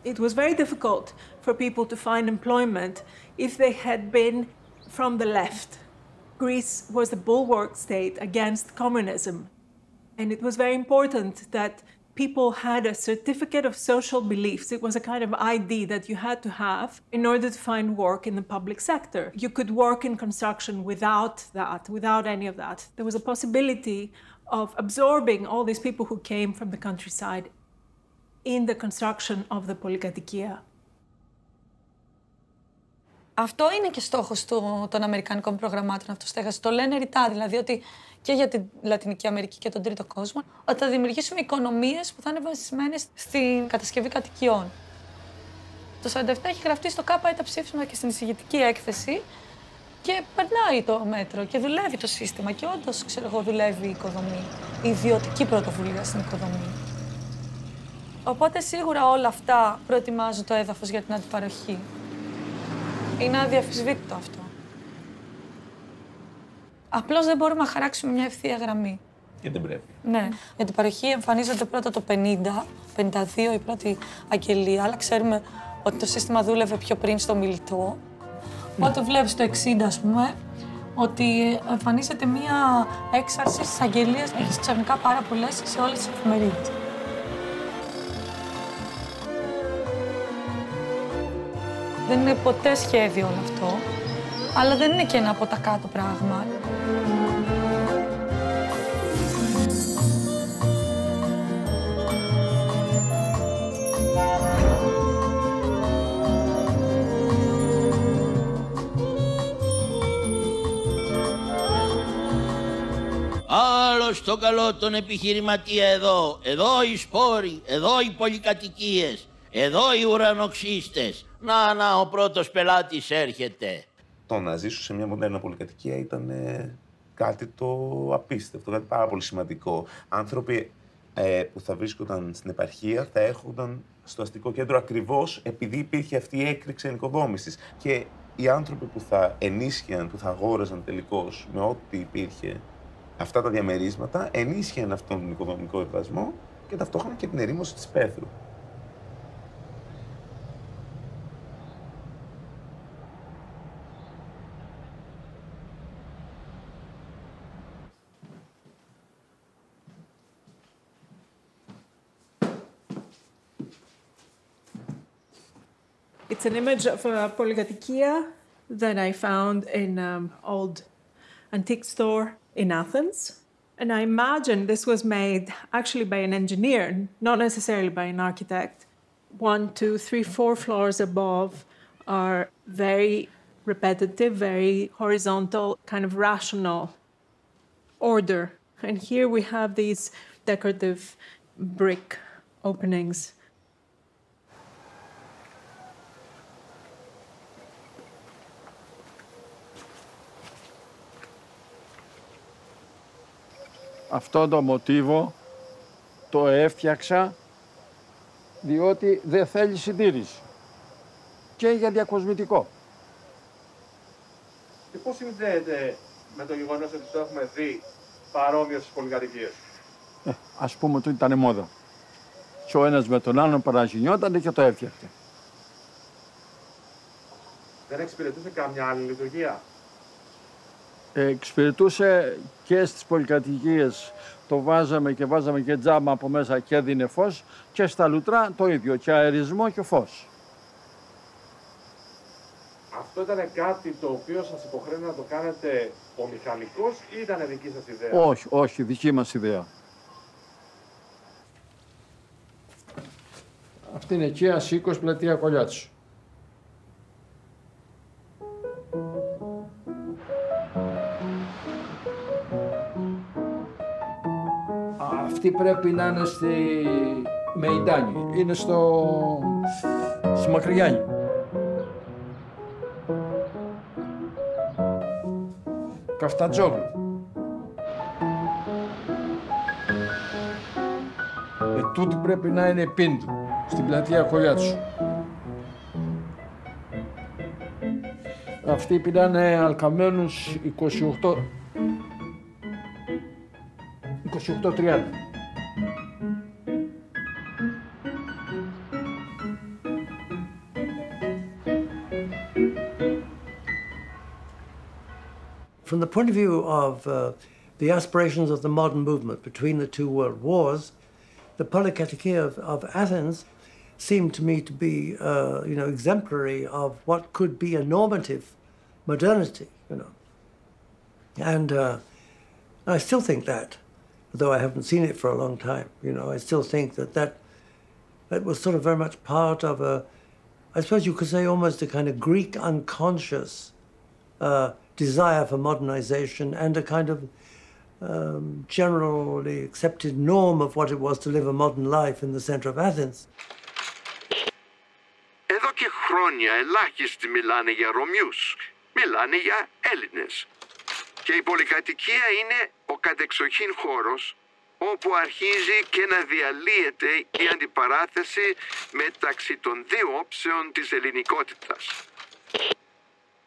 It was very difficult for people to find employment if they had been from the left. Greece was the bulwark state against communism. And it was very important that people had a certificate of social beliefs. It was a kind of ID that you had to have in order to find work in the public sector. You could work in construction without that, without any of that. There was a possibility of absorbing all these people who came from the countryside in the construction of the πολυκατοικία. Αυτό είναι και στόχος των αμερικανικών προγραμμάτων αυτοστέγασης. Το λένε ρητά, δηλαδή ότι και για την Λατινική Αμερική και τον τρίτο κόσμο, ότι θα δημιουργήσουμε οικονομίες που θα είναι βασισμένες στην κατασκευή κατοικιών. Το 1947 έχει γραφτεί στο ΚΑΠΑ τα ψήφισμα και στην εισηγητική έκθεση και περνάει το μέτρο και δουλεύει το σύστημα και όντως, δουλεύει η οικοδομή, η ιδιωτική πρωτοβουλία στην οικοδομή. Οπότε σίγουρα όλα αυτά προετοιμάζουν το έδαφος για την αντιπαροχή. Είναι αδιαφυσβήτητο αυτό. Απλώς δεν μπορούμε να χαράξουμε μια ευθεία γραμμή. Και δεν πρέπει. Ναι. Η αντιπαροχή εμφανίζεται πρώτα το 50-52 η πρώτη αγγελία, αλλά ξέρουμε ότι το σύστημα δούλευε πιο πριν στο μιλητό. Οπότε βλέπεις το 60, ας πούμε, ότι εμφανίζεται μία έξαρση στις αγγελίες. Έχεις ξαφνικά πάρα πολλές σε όλες τις εφημερίδες. Δεν είναι ποτέ σχέδιο όλο αυτό, αλλά δεν είναι και ένα από τα κάτω πράγμα. Άλλο στο καλό τον επιχειρηματία εδώ. Εδώ οι σπόροι, εδώ οι πολυκατοικίες, εδώ οι ουρανοξύστες. Να, ο πρώτος πελάτης έρχεται. Το να ζήσω σε μια μοντέρνα πολυκατοικία ήταν κάτι το απίστευτο, κάτι πάρα πολύ σημαντικό. Άνθρωποι που θα βρίσκονταν στην επαρχία θα έρχονταν στο αστικό κέντρο ακριβώς επειδή υπήρχε αυτή η έκρηξη ενοικοδόμησης. Και οι άνθρωποι που θα ενίσχυαν, που θα αγόραζαν τελικώς με ό,τι υπήρχε αυτά τα διαμερίσματα, ενίσχυαν αυτόν τον οικοδομικό εδασμό και ταυτόχρονα και την ερήμωση της υπαίθρου. It's an image of a polykatikia that I found in an old antique store in Athens. And I imagine this was made actually by an engineer, not necessarily by an architect. 1, 2, 3, 4 floors above are very repetitive, very horizontal, kind of rational order. And here we have these decorative brick openings. Αυτό το μοτίβο το έφτιαξα διότι δεν θέλει συντήρηση και για διακοσμητικό. Και πώς συνδέεται με το γεγονός ότι το έχουμε δει παρόμοιο στις πολυκατοικίες? Ας πούμε ότι ήταν μόδα. Και ο ένας με τον άλλον παραζηνιόταν και το έφτιαχτε. Δεν εξυπηρετούσε καμιά άλλη λειτουργία? Εξυπηρετούσε και στις πολυκατοικίες, το βάζαμε και τζάμα από μέσα και έδινε φως, και στα λουτρά το ίδιο, και αερισμό και φως. Αυτό ήταν κάτι το οποίο σας υποχρέωνε να το κάνετε ο μηχανικός ή ήταν δική σας ιδέα? Όχι, δική μας ιδέα. Αυτή είναι εκεί Ασίκος, πλατεία Κολιάτσου. Αυτή πρέπει να είναι στη Μεϊντάνη, είναι στη Μακρυγιάννη. Καφτατζόγλου. Τούτη πρέπει να είναι Πίντου, στην πλατεία Κολιάτσου. Αυτοί πήρανε Αλκαμένους 28-30. From the point of view of the aspirations of the modern movement between the two world wars, the polykateikia of Athens seemed to me to be, exemplary of what could be a normative modernity, And I still think that, though I haven't seen it for a long time, I still think that was sort of very much part of I suppose you could say almost a kind of Greek unconscious desire for modernization and a kind of generally accepted norm of what it was to live a modern life in the center of Athens. Εδώ και χρόνια ελάχιστοι μιλάνε για Ρωμιούς, μιλάνε για Έλληνες. Και η πολυκατοικία είναι ο κατεξοχήν χώρος όπου αρχίζει και να διαλύεται η αντιπαράθεση μεταξύ των δύο όψεων της ελληνικότητας.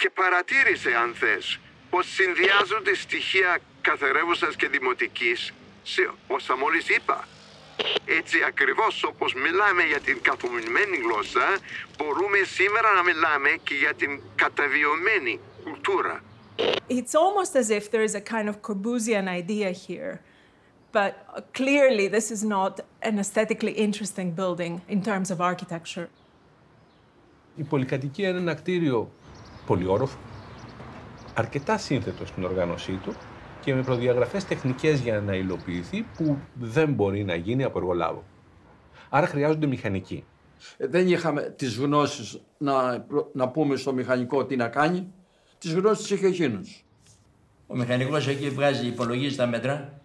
Και παρατήρησε, αν θες, πως συνδυάζονται στοιχεία καθαρεύουσας και δημοτικής σε όσα μόλις είπα. Έτσι ακριβώς όπως μιλάμε για την καθομιλημένη γλώσσα, μπορούμε σήμερα να μιλάμε και για την καταβιωμένη κουλτούρα. It's almost as if there is a kind of Corbusian idea here. But clearly this is not an aesthetically interesting building in terms of architecture. Η πολυκατοικία είναι ένα κτίριο πολυόροφο, αρκετά σύνθετο στην οργάνωσή του και με προδιαγραφές τεχνικές για να υλοποιηθεί που δεν μπορεί να γίνει από εργολάβο. Άρα χρειάζονται μηχανικοί. Δεν είχαμε τις γνώσεις να πούμε στο μηχανικό τι να κάνει. Τις γνώσεις είχε εκείνος. Ο μηχανικός εκεί βγάζει, υπολογίζει τα μέτρα,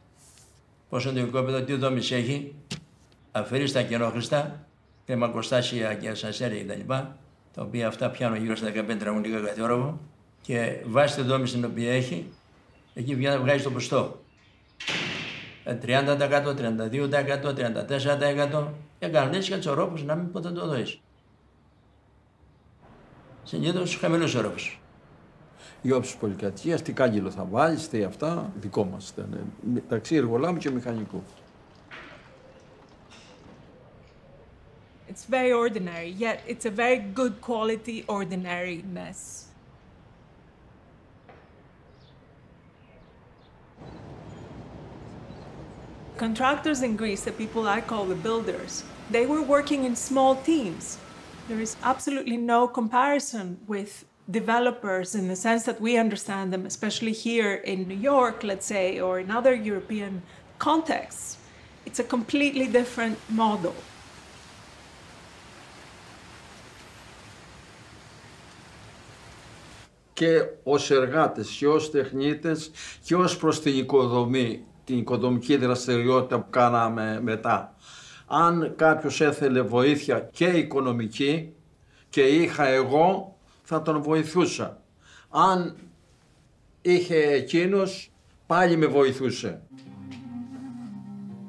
πόσο το οικόπεδο, τι δόμηση έχει, αφαιρεί στα κενόχρηστα, κρεμακοστάσια και ασανσέρια κτλ. Τα οποία αυτά πιάνουν γύρω στα 15 τετραγωνικά κάθε όροφο και βάσει τη δόμηση την οποία έχει, εκεί βγάζει το ποσοστό. 30%, 32%, 34% και κανονίσεις για τους ορόφους να μην ποτέ το δεις. Συνήθως στους χαμηλούς όροφους. Η όψη πολυκατοικίας, τι κάγκελο θα βάλεις, τι αυτά, δικό μας ήταν. Μεταξύ εργολάβου και μηχανικού. It's very ordinary, yet it's a very good quality ordinariness. Contractors in Greece, the people I call the builders, they were working in small teams. There is absolutely no comparison with developers in the sense that we understand them, especially here in New York, let's say, or in other European contexts. It's a completely different model. Και ως εργάτες και ως τεχνίτες και ως προς την οικοδομική δραστηριότητα που κάναμε μετά. Αν κάποιος έθελε βοήθεια και οικονομική και είχα εγώ, θα τον βοηθούσα. Αν είχε εκείνος, πάλι με βοηθούσε.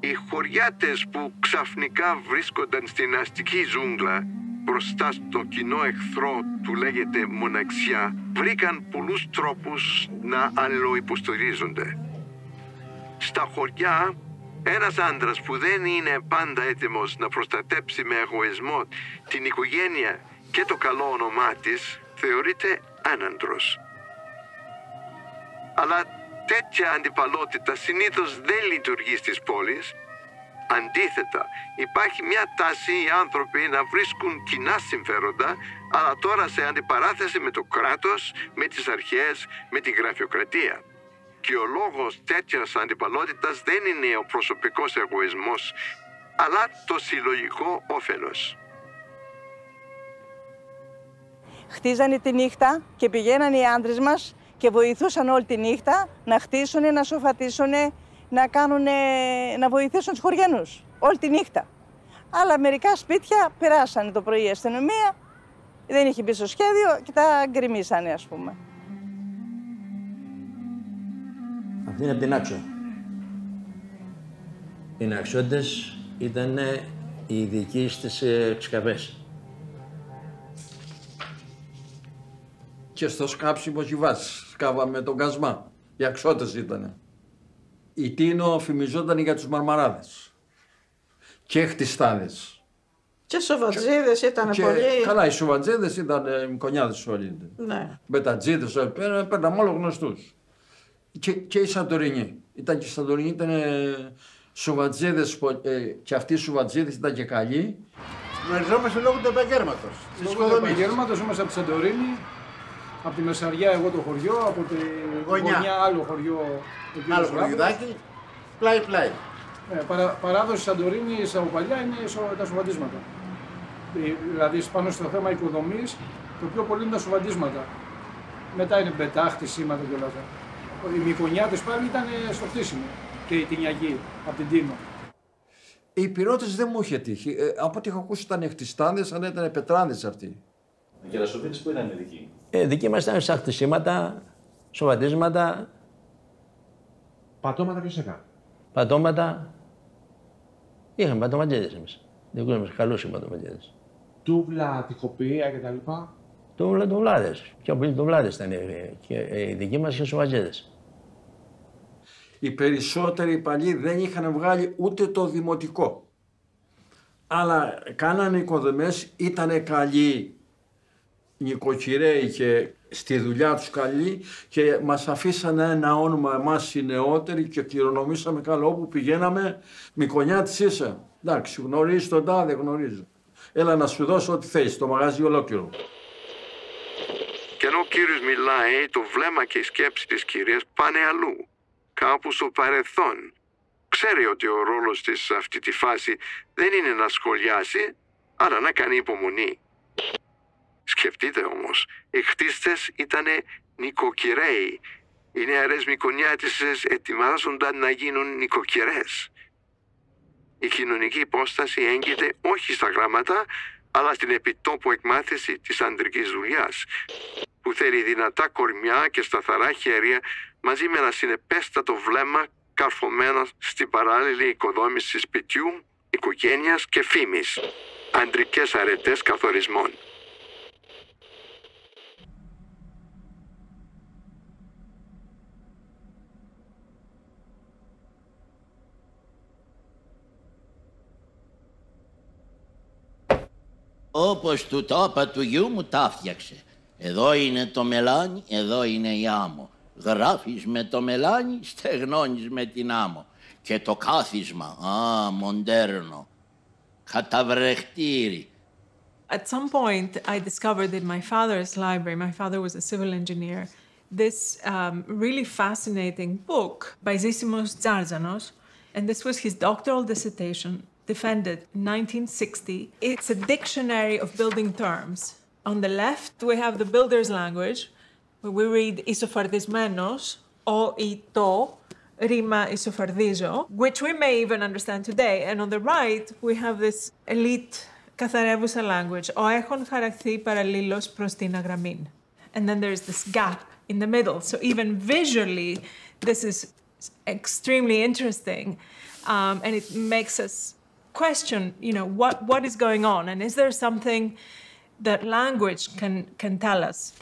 Οι χωριάτες που ξαφνικά βρίσκονταν στην αστική ζούγκλα μπροστά στο κοινό εχθρό που λέγεται μοναξιά, βρήκαν πολλούς τρόπους να αλληλοϊποστηρίζονται. Στα χωριά, ένας άντρας που δεν είναι πάντα έτοιμος να προστατέψει με εγωισμό την οικογένεια και το καλό όνομά της, θεωρείται άναντρος. Αλλά τέτοια αντιπαλότητα συνήθως δεν λειτουργεί στις πόλεις. Αντίθετα, υπάρχει μια τάση οι άνθρωποι να βρίσκουν κοινά συμφέροντα, αλλά τώρα σε αντιπαράθεση με το κράτος, με τις αρχές, με τη γραφειοκρατία. Και ο λόγος τέτοιας αντιπαλότητας δεν είναι ο προσωπικός εγωισμός, αλλά το συλλογικό όφελος. Χτίζανε τη νύχτα και πηγαίνανε οι άντρες μας και βοηθούσαν όλη τη νύχτα να χτίσουνε, να σοφατίσουνε, να βοηθήσουν τους χωριανούς, όλη τη νύχτα. Αλλά μερικά σπίτια περάσανε το πρωί η αστυνομία, δεν είχε μπει στο σχέδιο και τα γκρεμίσανε, ας πούμε. Αυτή είναι από την Άξο. Οι Ναξόντες ήταν οι ειδικοί στις σκαφές. Και στο σκάψιμο κυβάς, σκάβαμε τον κασμά. Οι Αξώτες ήτανε. Η Τίνο φημιζόταν για τους μαρμαράδες και χτιστάδες. Και σοβατζίδες ήταν πολύ. Καλά, οι σοβατζίδες ήταν οι μικονιάδες όλοι. Ναι. Μπετατζίδες, παίρναμε όλο γνωστούς. Και η Σαντορινή. Ήταν και η Σαντορινή, ήταν σοβατζίδες και αυτοί οι σοβατζίδες ήταν και καλοί. Γνωριζόμαστε λόγω του επαγγέλματος. Λόγω του επαγγέλματος είμαστε από τη Σαντορίνη, από τη Μεσαριά εγώ το χωριό, από τη γωνιά άλλο χωριό. Άλλο χωριουδάκι, πλάι-πλάι. Παράδοση Σαντορίνη από παλιά είναι τα σοβατίσματα. Δηλαδή πάνω στο θέμα οικοδομής, το πιο πολύ είναι τα σοβατίσματα. Μετά είναι μπετά, χτισήματα και όλα αυτά. Οι Μυκονιάτες πάλι ήταν στο χτίσιμο και οι Τινιακοί από την Τίνο. Οι Υπηρώτες δεν μου είχε τύχει. Από ό,τι έχω ακούσει ήταν χτιστάδες, αλλά ήταν πετράδες αυτοί. Οι Γερασοβίτες που ήταν δικοί. Δικοί μας ήταν στα χτισήματα, σοβατίσματα. Πατώματα ποιος έκανε? Πατώματα, Είχαμε πατωματζέδες εμείς. Δικούς μας καλούς οι πατωματζέδες. Τούβλα, τυχοποιία κτλ. Τουβλάδες. Πιο πολύ τουβλάδες ήταν και οι δικοί μας και σουβατζέδες. Οι περισσότεροι παλιοί δεν είχαν βγάλει ούτε το δημοτικό. Αλλά κάνανε οικοδομές, ήτανε καλοί νοικοκυρέοι και στη δουλειά τους καλοί και μας αφήσανε ένα όνομα εμάς οι νεότεροι και κληρονομήσαμε καλό. Όπου πηγαίναμε, Μικονιάτης είσαι. Εντάξει, γνωρίζεις τον τάδε, γνωρίζω. Έλα να σου δώσω ό,τι θες, το μαγαζί ολόκληρο. Και ενώ ο κύριος μιλάει, το βλέμμα και η σκέψη της κυρίας πάνε αλλού. Κάπου στο παρελθόν. Ξέρει ότι ο ρόλος της σε αυτή τη φάση δεν είναι να σχολιάσει, αλλά να κάνει υπομονή. Σκεφτείτε όμως, οι χτίστες ήτανε νοικοκυρέοι. Οι νεαρές Μικονιάτισσες ετοιμάζονταν να γίνουν νοικοκυρές. Η κοινωνική υπόσταση έγκυται όχι στα γράμματα, αλλά στην επιτόπου εκμάθηση της ανδρικής δουλειάς, που θέλει δυνατά κορμιά και σταθερά χέρια μαζί με ένα συνεπέστατο βλέμμα καρφωμένο στην παράλληλη οικοδόμηση σπιτιού, οικογένειας και φήμης. Ανδρικές αρετές καθορισμών. Όπως του το είπα του γιού μου τα φτιάξε. Εδώ είναι το μελάνι, εδώ είναι η άμμο. Γράφεις με το μελάνι, στεγνώνεις με την άμμο. Και το κάθισμα, μοντέρνο. Καταβρεχτήρι. At some point, I discovered in my father's library, my father was a civil engineer, this really fascinating book by Zissimos Zarzanos, and this was his doctoral dissertation, defended in 1960. It's a dictionary of building terms. On the left, we have the builder's language, where we read isofardismenos, o I to, rima isofardizo, which we may even understand today. And on the right, we have this elite καθαρεύουσα language, ο έχων χαραχθεί παραλλήλως προς την αγραμμήν. And then there's this gap in the middle. So even visually, this is extremely interesting, and it makes us question, what is going on, and is there something that language can tell us?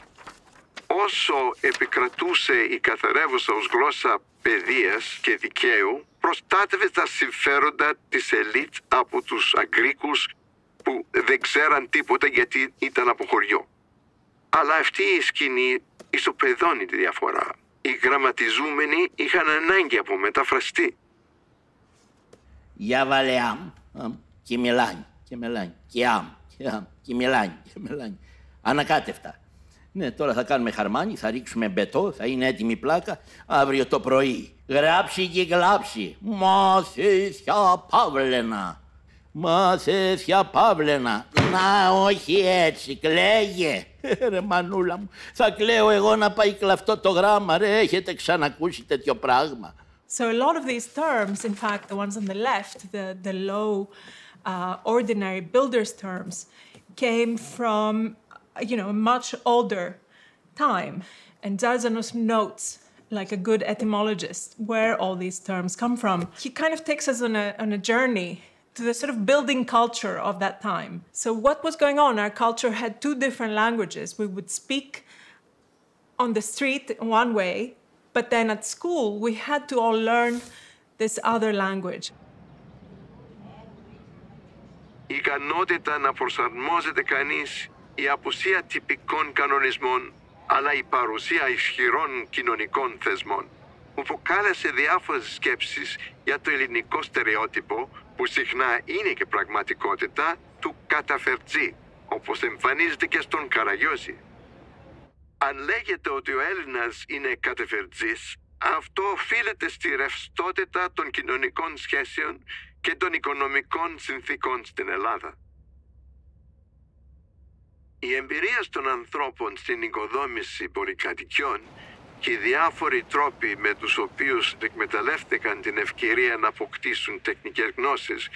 Όσο επικρατούσε η καθαρεύουσα ως γλώσσα παιδείας και δικαίου, προστάτευε τα συμφέροντα της ελίτ από τους Αγκρίκους που δεν ξέραν τίποτα γιατί ήταν από χωριό. Αλλά αυτή η σκηνή ισοπεδώνει τη διαφορά. Οι γραμματιζούμενοι είχαν ανάγκη από μεταφραστή. Για βάλε και μελάνι, και μελάνι. Ανακάτευτα. Ναι, τώρα θα κάνουμε χαρμάνι, θα ρίξουμε μπετό, θα είναι έτοιμη η πλάκα αύριο το πρωί. Γράψει και γλάψει. Μαθήσια Παύλαινα. Μαθήσια Παύλαινα. Να, όχι έτσι, κλαίγε. Ρε μανούλα μου, θα κλαίω εγώ να πάει κλαφτό το γράμμα, ρε, έχετε ξανακούσει τέτοιο πράγμα? So a lot of these terms, in fact, the ones on the left, the low, ordinary builders terms, came from, a much older time. And Zarzanos notes, like a good etymologist, where all these terms come from. He kind of takes us on a journey to the sort of building culture of that time. So what was going on? Our culture had two different languages. We would speak on the street one way, but then at school, we had to all learn this other language. Η ικανότητα να προσαρμόζεται κανείς, η απουσία τυπικών κανονισμών, αλλά η παρουσία ισχυρών κοινωνικών θεσμών, μου προκάλεσε διάφορες σκέψεις για το ελληνικό στερεότυπο, που συχνά είναι και πραγματικότητα, του καταφερτζή, όπως εμφανίζεται και στον Καραγιώζη. Αν λέγεται ότι ο Έλληνας είναι καταφερτζής, αυτό οφείλεται στη ρευστότητα των κοινωνικών σχέσεων και των οικονομικών συνθήκων στην Ελλάδα. Η εμπειρία των ανθρώπων στην οικοδόμηση πολυκατοικιών και οι διάφοροι τρόποι με τους οποίους εκμεταλλεύτηκαν την ευκαιρία να αποκτήσουν τεχνικές γνώσεις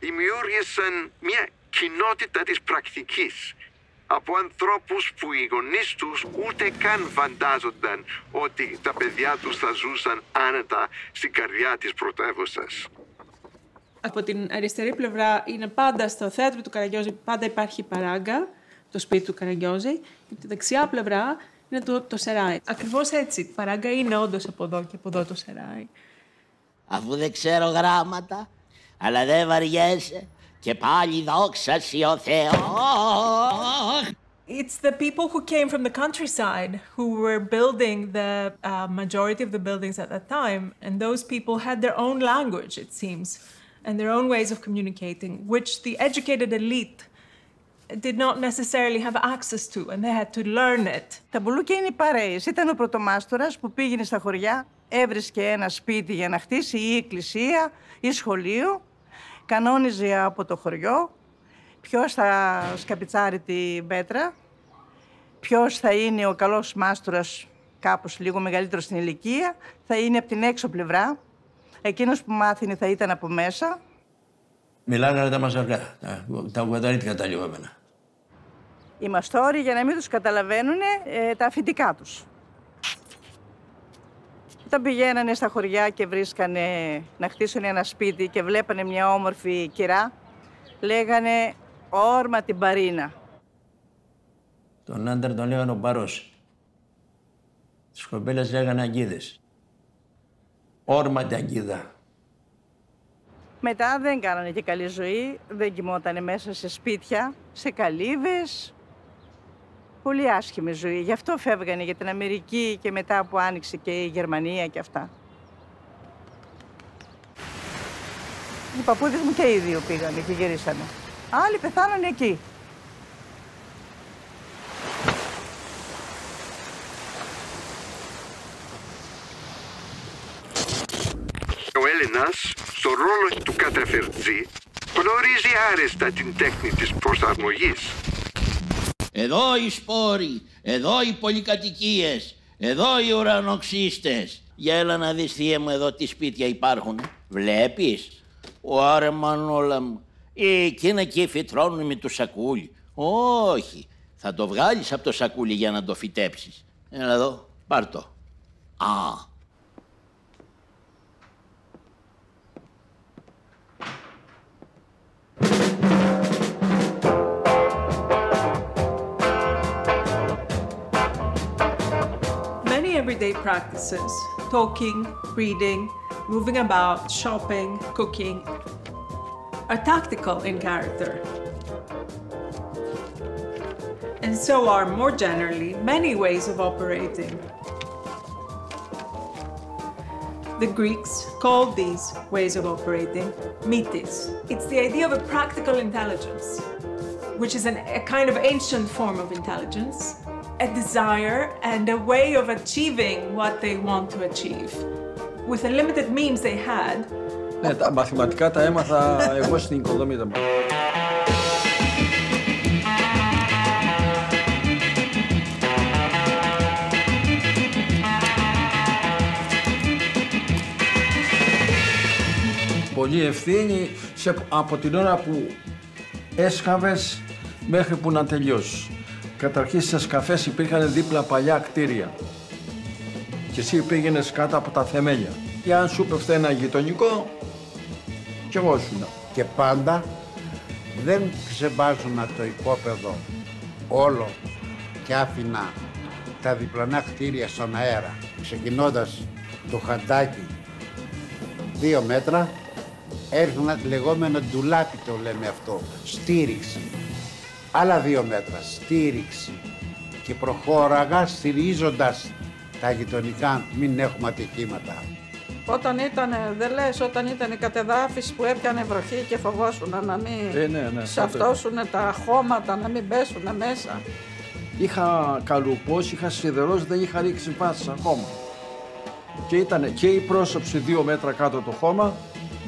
δημιούργησαν μια κοινότητα της πρακτικής από ανθρώπους που οι γονείς τους ούτε καν φαντάζονταν ότι τα παιδιά τους θα ζούσαν άνετα στην καρδιά της πρωτεύουσας. Από την αριστερή πλευρά είναι πάντα στο θέατρο του Καραγκιόζη, πάντα υπάρχει η παράγκα, το σπίτι του Καραγκιόζη. Και τη δεξιά πλευρά είναι το σεράι. Ακριβώς έτσι. Η παράγκα είναι όντως από εδώ και από εδώ το σεράι. Αφού δεν ξέρω γράμματα, αλλά δεν βαριέσαι και πάλι δόξα σοι ο Θεός. It's the people who came from the countryside who were building the majority of the buildings at that time. And those people had their own language, it seems, and their own ways of communicating, which the educated elite did not necessarily have access to, and they had to learn it. Τα μπουλούκια είναι οι παρέες. Ήταν ο πρωτομάστορας που πήγαινε στα χωριά, έβρισκε ένα σπίτι για να χτίσει ή εκκλησία ή σχολείο, κανόνιζε από το χωριό ποιος θα σκαπιτσάρει την πέτρα, ποιος θα είναι ο καλός μάστορας, κάπως λίγο μεγαλύτερος στην ηλικία, θα είναι από την έξω πλευρά, εκείνος που μάθαινε θα ήταν από μέσα. Μιλάγανε τα μαζαργά, τα ουγγαταρίτικα τα λιώμενα. Οι μαστόροι, για να μην τους καταλαβαίνουν, τα αφεντικά τους. Όταν πηγαίνανε στα χωριά και βρίσκανε να χτίσουν ένα σπίτι και βλέπανε μια όμορφη κυρά, λέγανε «Όρμα την Παρίνα». Τον άντρα τον λέγανε ο Μπαρός. Τις κοπέλες λέγανε αγκίδες. Όρμα την αγκίδα. Μετά δεν κάνανε και καλή ζωή, δεν κοιμότανε μέσα σε σπίτια, σε καλύβες. Πολύ άσχημη ζωή. Γι' αυτό φεύγανε για την Αμερική και μετά που άνοιξε και η Γερμανία και αυτά. Οι παππούδες μου και οι δύο πήγανε και γυρίσανε. Άλλοι πεθάνανε εκεί. Ο Έλληνας, στο ρόλο του καταφερτζή, γνωρίζει άρεστα την τέχνη της προσαρμογής. Εδώ οι σπόροι, εδώ οι πολυκατοικίες, εδώ οι ουρανοξύστες. Για έλα να δεις, θείε μου, εδώ τι σπίτια υπάρχουν. Βλέπεις, ωραία μανόλα μου. Εκείνα εκεί φυτρώνουν με το σακούλι. Όχι, θα το βγάλεις από το σακούλι για να το φυτέψεις. Έλα εδώ, πάρ' το. Α. Everyday practices, talking, reading, moving about, shopping, cooking, are tactical in character. And so are, more generally, many ways of operating. The Greeks called these ways of operating mitis. It's the idea of a practical intelligence, which is a kind of ancient form of intelligence, a desire and a way of achieving what they want to achieve with the limited means they had. Ναι, τα μαθηματικά τα έμαθα εγώ στην οικοδομή. Πολύ ευθύνη από την ώρα που έσκαβες μέχρι που να τελειώσεις. Καταρχήν στις σκαφές υπήρχαν δίπλα παλιά κτίρια και εσύ πήγαινες κάτω από τα θεμέλια. Και αν σου πέφτει ένα γειτονικό, κι εγώ ήσουνα. Και πάντα δεν ξεμπάζουνα το οικόπεδο όλο και άφηνα τα διπλανά κτίρια στον αέρα. Ξεκινώντας το χαντάκι 2 μέτρα, έρχονα λεγόμενο ντουλάπι, το λέμε αυτό, στήριξη. Άλλα 2 μέτρα, στήριξη, και προχώραγα στηρίζοντας τα γειτονικά, μην έχουμε ατυχήματα. Όταν όταν ήταν η κατεδάφιση που έπιανε βροχή και φοβόσουν να μην σαυτώσουν τα χώματα, να μην πέσουν μέσα. Είχα καλουπώσει, είχα σιδερώσει, δεν είχα ρίξει βάσεις ακόμα. Και ήταν και η πρόσωψη 2 μέτρα κάτω το χώμα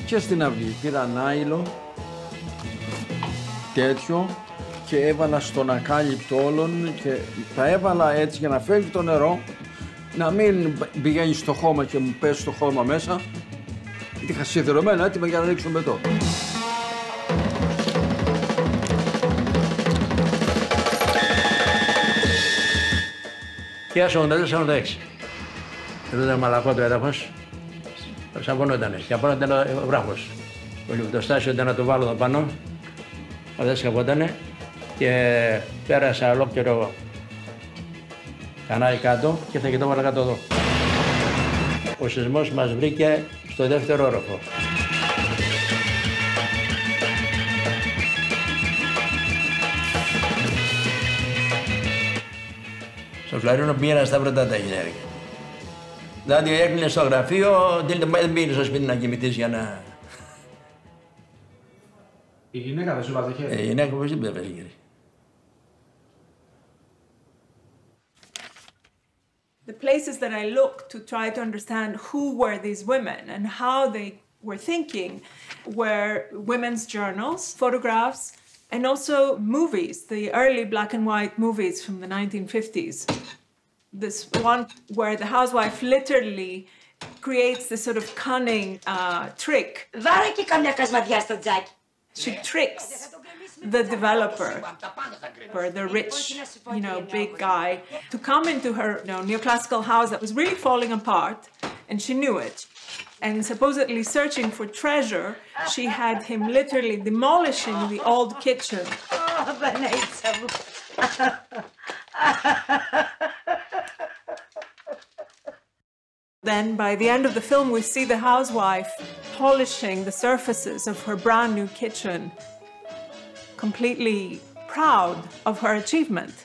και στην αυλή. Πήρα νάιλο, τέτοιο, και έβαλα στον ακάλυπτο όλων και τα έβαλα έτσι για να φεύγει το νερό, να μην πηγαίνει στο χώμα και μου πέσει το χώμα μέσα. Είχα σιδερωμένα έτοιμα για να ρίξω μπετό. Και 84-46. Εδώ ήταν μαλακό το έδαφος, σαμπονότανε και απάνω ήταν ο βράχος. το λιβδοστάσιο ήταν να το βάλω εδώ πάνω, αλλά δεν σκαπότανε και πέρασα ολόκληρο κανάλι κάτω και θα και το βάλα κάτω εδώ. Ο σεισμός μας βρήκε στο δεύτερο όροφο. Στο Φλαρίνο πήγαινα στα πρώτα τα γυναίκα. Δηλαδή έκλεινε στο γραφείο, δεν πήγαινε στο σπίτι να κοιμηθείς για να... Η γυναίκα δεν σου βάζει χέρι. Η γυναίκα πώς δεν πέφερε χέρι. The places that I looked to try to understand who were these women and how they were thinking were women's journals, photographs, and also movies, the early black and white movies from the 1950s. This one where the housewife literally creates this sort of cunning trick. Βάρε και καμιά κασμαδιά στο τζάκι. She tricks the developer, or the rich, big guy, to come into her neoclassical house that was really falling apart, and she knew it. And supposedly searching for treasure, she had him literally demolishing the old kitchen. Then by the end of the film, we see the housewife polishing the surfaces of her brand new kitchen, completely proud of her achievement.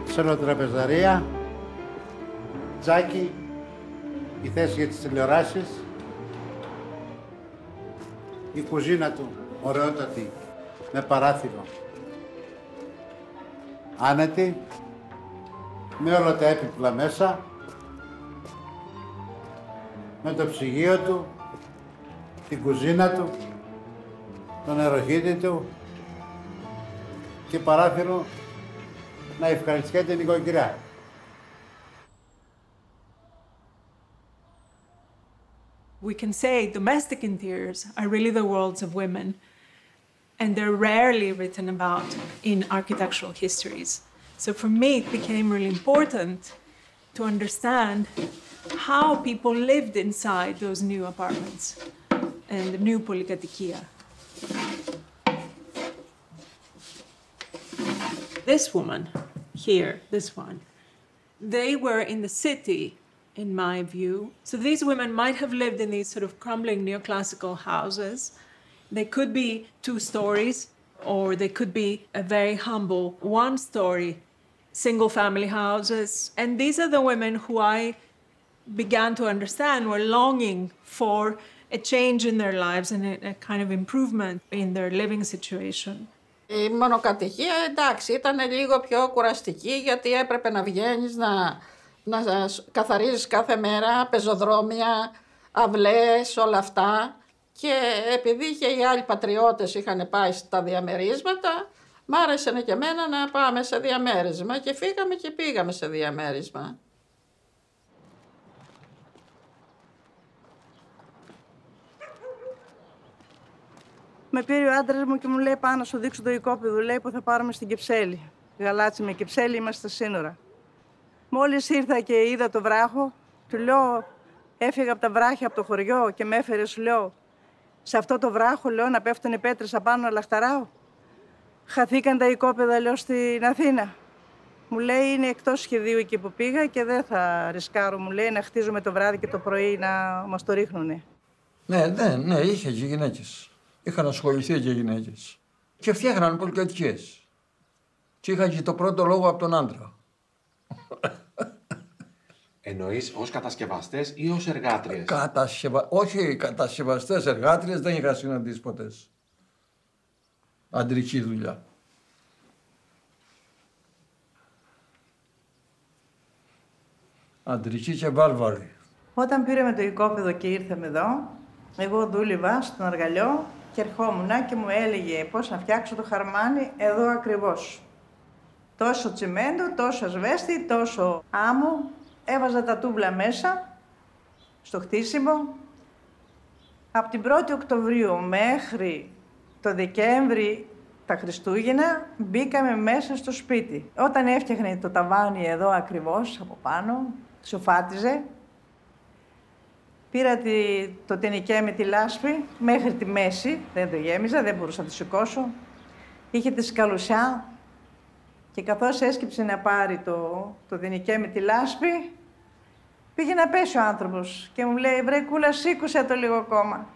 Ξενοτραπεζαρία, τζάκι, η θέση για τις τηλεοράσεις, η κουζίνα του, ωραιότατη, με παράθυρο. Άνετη, με όλα τα έπιπλα μέσα, με το ψυγείο του, την κουζίνα του, τον νεροχύτη του και παράθυρο να ευχαριστιέται την νοικοκυριά. We can say domestic interiors are really the worlds of women, and they're rarely written about in architectural histories. So for me, it became really important to understand how people lived inside those new apartments and the new polykatikia. This woman here, this one, they were in the city, in my view. So these women might have lived in these sort of crumbling neoclassical houses. They could be 2 stories, or they could be a very humble 1-story single-family houses. And these are the women who I began to understand were longing for a change in their lives and a kind of improvement in their living situation. Η μονοκατοικία, εντάξει, ήταν λίγο πιο κουραστική, γιατί έπρεπε να βγαίνεις, να καθαρίζεις κάθε μέρα, πεζοδρόμια, αυλές, όλα αυτά. Και επειδή και οι άλλοι πατριώτες είχαν πάει στα διαμερίσματα, μ' άρεσε και εμένα να πάμε σε διαμέρισμα και φύγαμε και πήγαμε σε διαμέρισμα. Με πήρε ο άντρας μου και μου λέει: πάω να σου δείξω το οικόπεδο, λέει, που θα πάρουμε στην Κυψέλη. Γαλάτσι με Κυψέλη, είμαστε στα σύνορα. Μόλις ήρθα και είδα το βράχο, του λέω: έφυγα από τα βράχια από το χωριό και με έφερε, σου λέω, σε αυτό το βράχο, λέω, να πέφτουν οι πέτρες απάνω να λαχταράω. Χαθήκαν τα οικόπεδα, λέω, στην Αθήνα. Μου λέει: είναι εκτός σχεδίου εκεί που πήγα και δεν θα ρισκάρω, μου λέει, να χτίζουμε το βράδυ και το πρωί να μας το ρίχνουνε. Ναι, είχε και γυναίκες. Είχαν ασχοληθεί και γυναίκες. Και φτιάχναν πολυκατοικίες. Και είχαν και το πρώτο λόγο από τον άντρα. Εννοείς ως κατασκευαστές ή ως εργάτριες? Όχι, κατασκευαστές, εργάτριες δεν είχα συναντήσει ποτέ. Αντρική δουλειά. Αντρική και βάρβαρη. Όταν πήραμε το οικόπεδο και ήρθαμε εδώ, εγώ δούλευα στον αργαλιό και ερχόμουν και μου έλεγε πώς να φτιάξω το χαρμάνι εδώ ακριβώς. Τόσο τσιμέντο, τόσο ασβέστη, τόσο άμμο. Έβαζα τα τούβλα μέσα, στο χτίσιμο. Από την 1η Οκτωβρίου μέχρι το Δεκέμβρη, τα Χριστούγεννα, μπήκαμε μέσα στο σπίτι. Όταν έφτιαχνε το ταβάνι εδώ ακριβώς, από πάνω, σοφάτιζε. Πήρα το τενικέ με τη λάσπη μέχρι τη μέση, δεν το γέμιζα, δεν μπορούσα να το σηκώσω. Είχε τη σκαλουσιά και καθώς έσκυψε να πάρει το τενικέ με τη λάσπη, πήγε να πέσει ο άνθρωπος και μου λέει «Βρε κούλα, σήκωσε το λίγο ακόμα».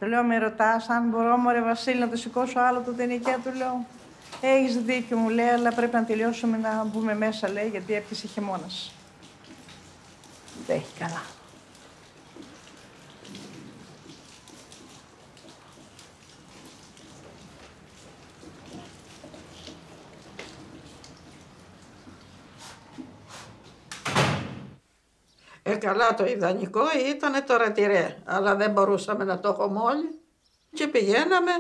Του λέω «Με ρωτάς αν μπορώ, μωρέ Βασίλη, να το σηκώσω άλλο το τενικέ», του λέω. «Έχεις δίκιο», μου λέει, «αλλά πρέπει να τελειώσουμε να μπούμε μέσα», λέει, «γιατί έπιασε χειμώνας». Δεν έχει καλά. Καλά, το ιδανικό ήταν το ρετυρέ, αλλά δεν μπορούσαμε να το έχουμε όλοι και πηγαίναμε,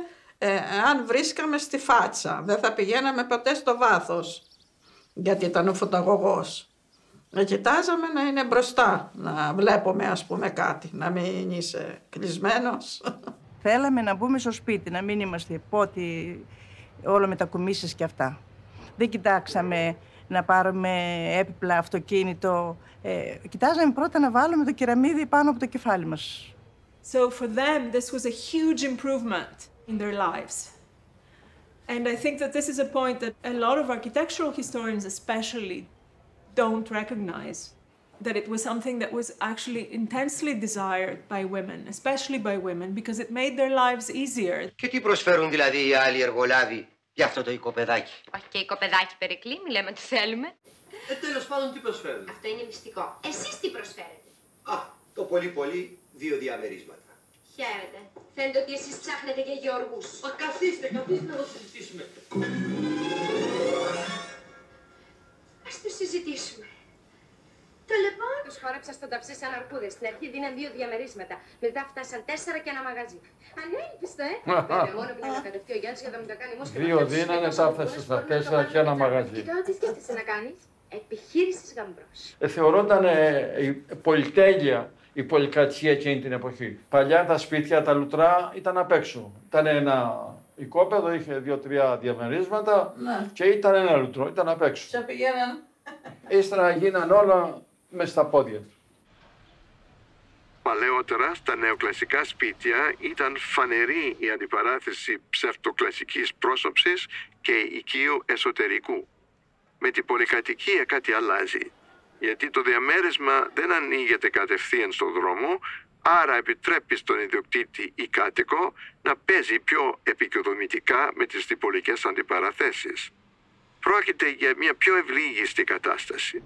αν βρίσκαμε στη φάτσα, δεν θα πηγαίναμε ποτέ στο βάθος, γιατί ήταν ο φωταγωγός. Κοιτάζαμε να είναι μπροστά, να βλέπουμε ας πούμε κάτι, να μην είσαι κλεισμένος. Θέλαμε να μπούμε στο σπίτι, να μην είμαστε πότι όλο μετακομίσεις και αυτά. Δεν κοιτάξαμε να πάρουμε έπιπλα, αυτοκίνητο. Κοιτάζαμε πρώτα να βάλουμε το κεραμίδι πάνω από το κεφάλι μας. So for them, this was a huge improvement in their lives. And I think that this is a point that a lot of architectural historians especially don't recognize, that it was something that was actually intensely desired by women, especially by women, because it made their lives easier. Και τι προσφέρουν δηλαδή οι άλλοι εργολάβοι για αυτό το οικοπεδάκι? Όχι και οικοπεδάκι Περικλή, μη λέμε τι θέλουμε. Τέλος πάντων, τι προσφέρουν? Αυτό είναι μυστικό. Εσείς τι προσφέρετε? Α, το πολύ πολύ 2 διαμερίσματα. Χαίρετε. Φαίνεται ότι εσείς ψάχνετε και γεωργούς. Καθίστε να το συζητήσουμε. Ας το συζητήσουμε. Το λοιπόν. Τους χόρεψα στον ταψί σαν αρκούδες. Στην αρχή δίναν 2 διαμερίσματα. Μετά φτάσαν 4 και ένα μαγαζί. Ανέλπιστο, Βέβαια, μόνο που να κατευθεί ο Γιάννης για να μην τα κάνει μόσχα. 2 δίνανε, τα έφτασε στα 4 και ένα μαγαζί. Και τώρα τι σκέφτεσαι να κάνεις? Επιχείρησης γαμπρός. Θεωρόταν πολυτέλεια η πολυκατοικία εκείνη την εποχή. Παλιά τα σπίτια, τα λουτρά ήταν απ' έξω. Ήταν ένα οικόπεδο, είχε 2-3 διαμερίσματα και ήταν ένα λουτρό, ήταν απ' έξω. Και πηγαίναν. Ύστερα γίναν όλα μες στα πόδια. Παλαιότερα, στα νεοκλασικά σπίτια ήταν φανερή η αντιπαράθεση ψευτοκλασικής πρόσωψης και οικείου εσωτερικού. Με την πολυκατοικία κάτι αλλάζει, γιατί το διαμέρισμα δεν ανοίγεται κατευθείαν στον δρόμο, άρα επιτρέπει στον ιδιοκτήτη ή κάτοικο να παίζει πιο επικοδομητικά με τις διπολικές αντιπαραθέσεις. Πρόκειται για μια πιο ευλίγιστη κατάσταση.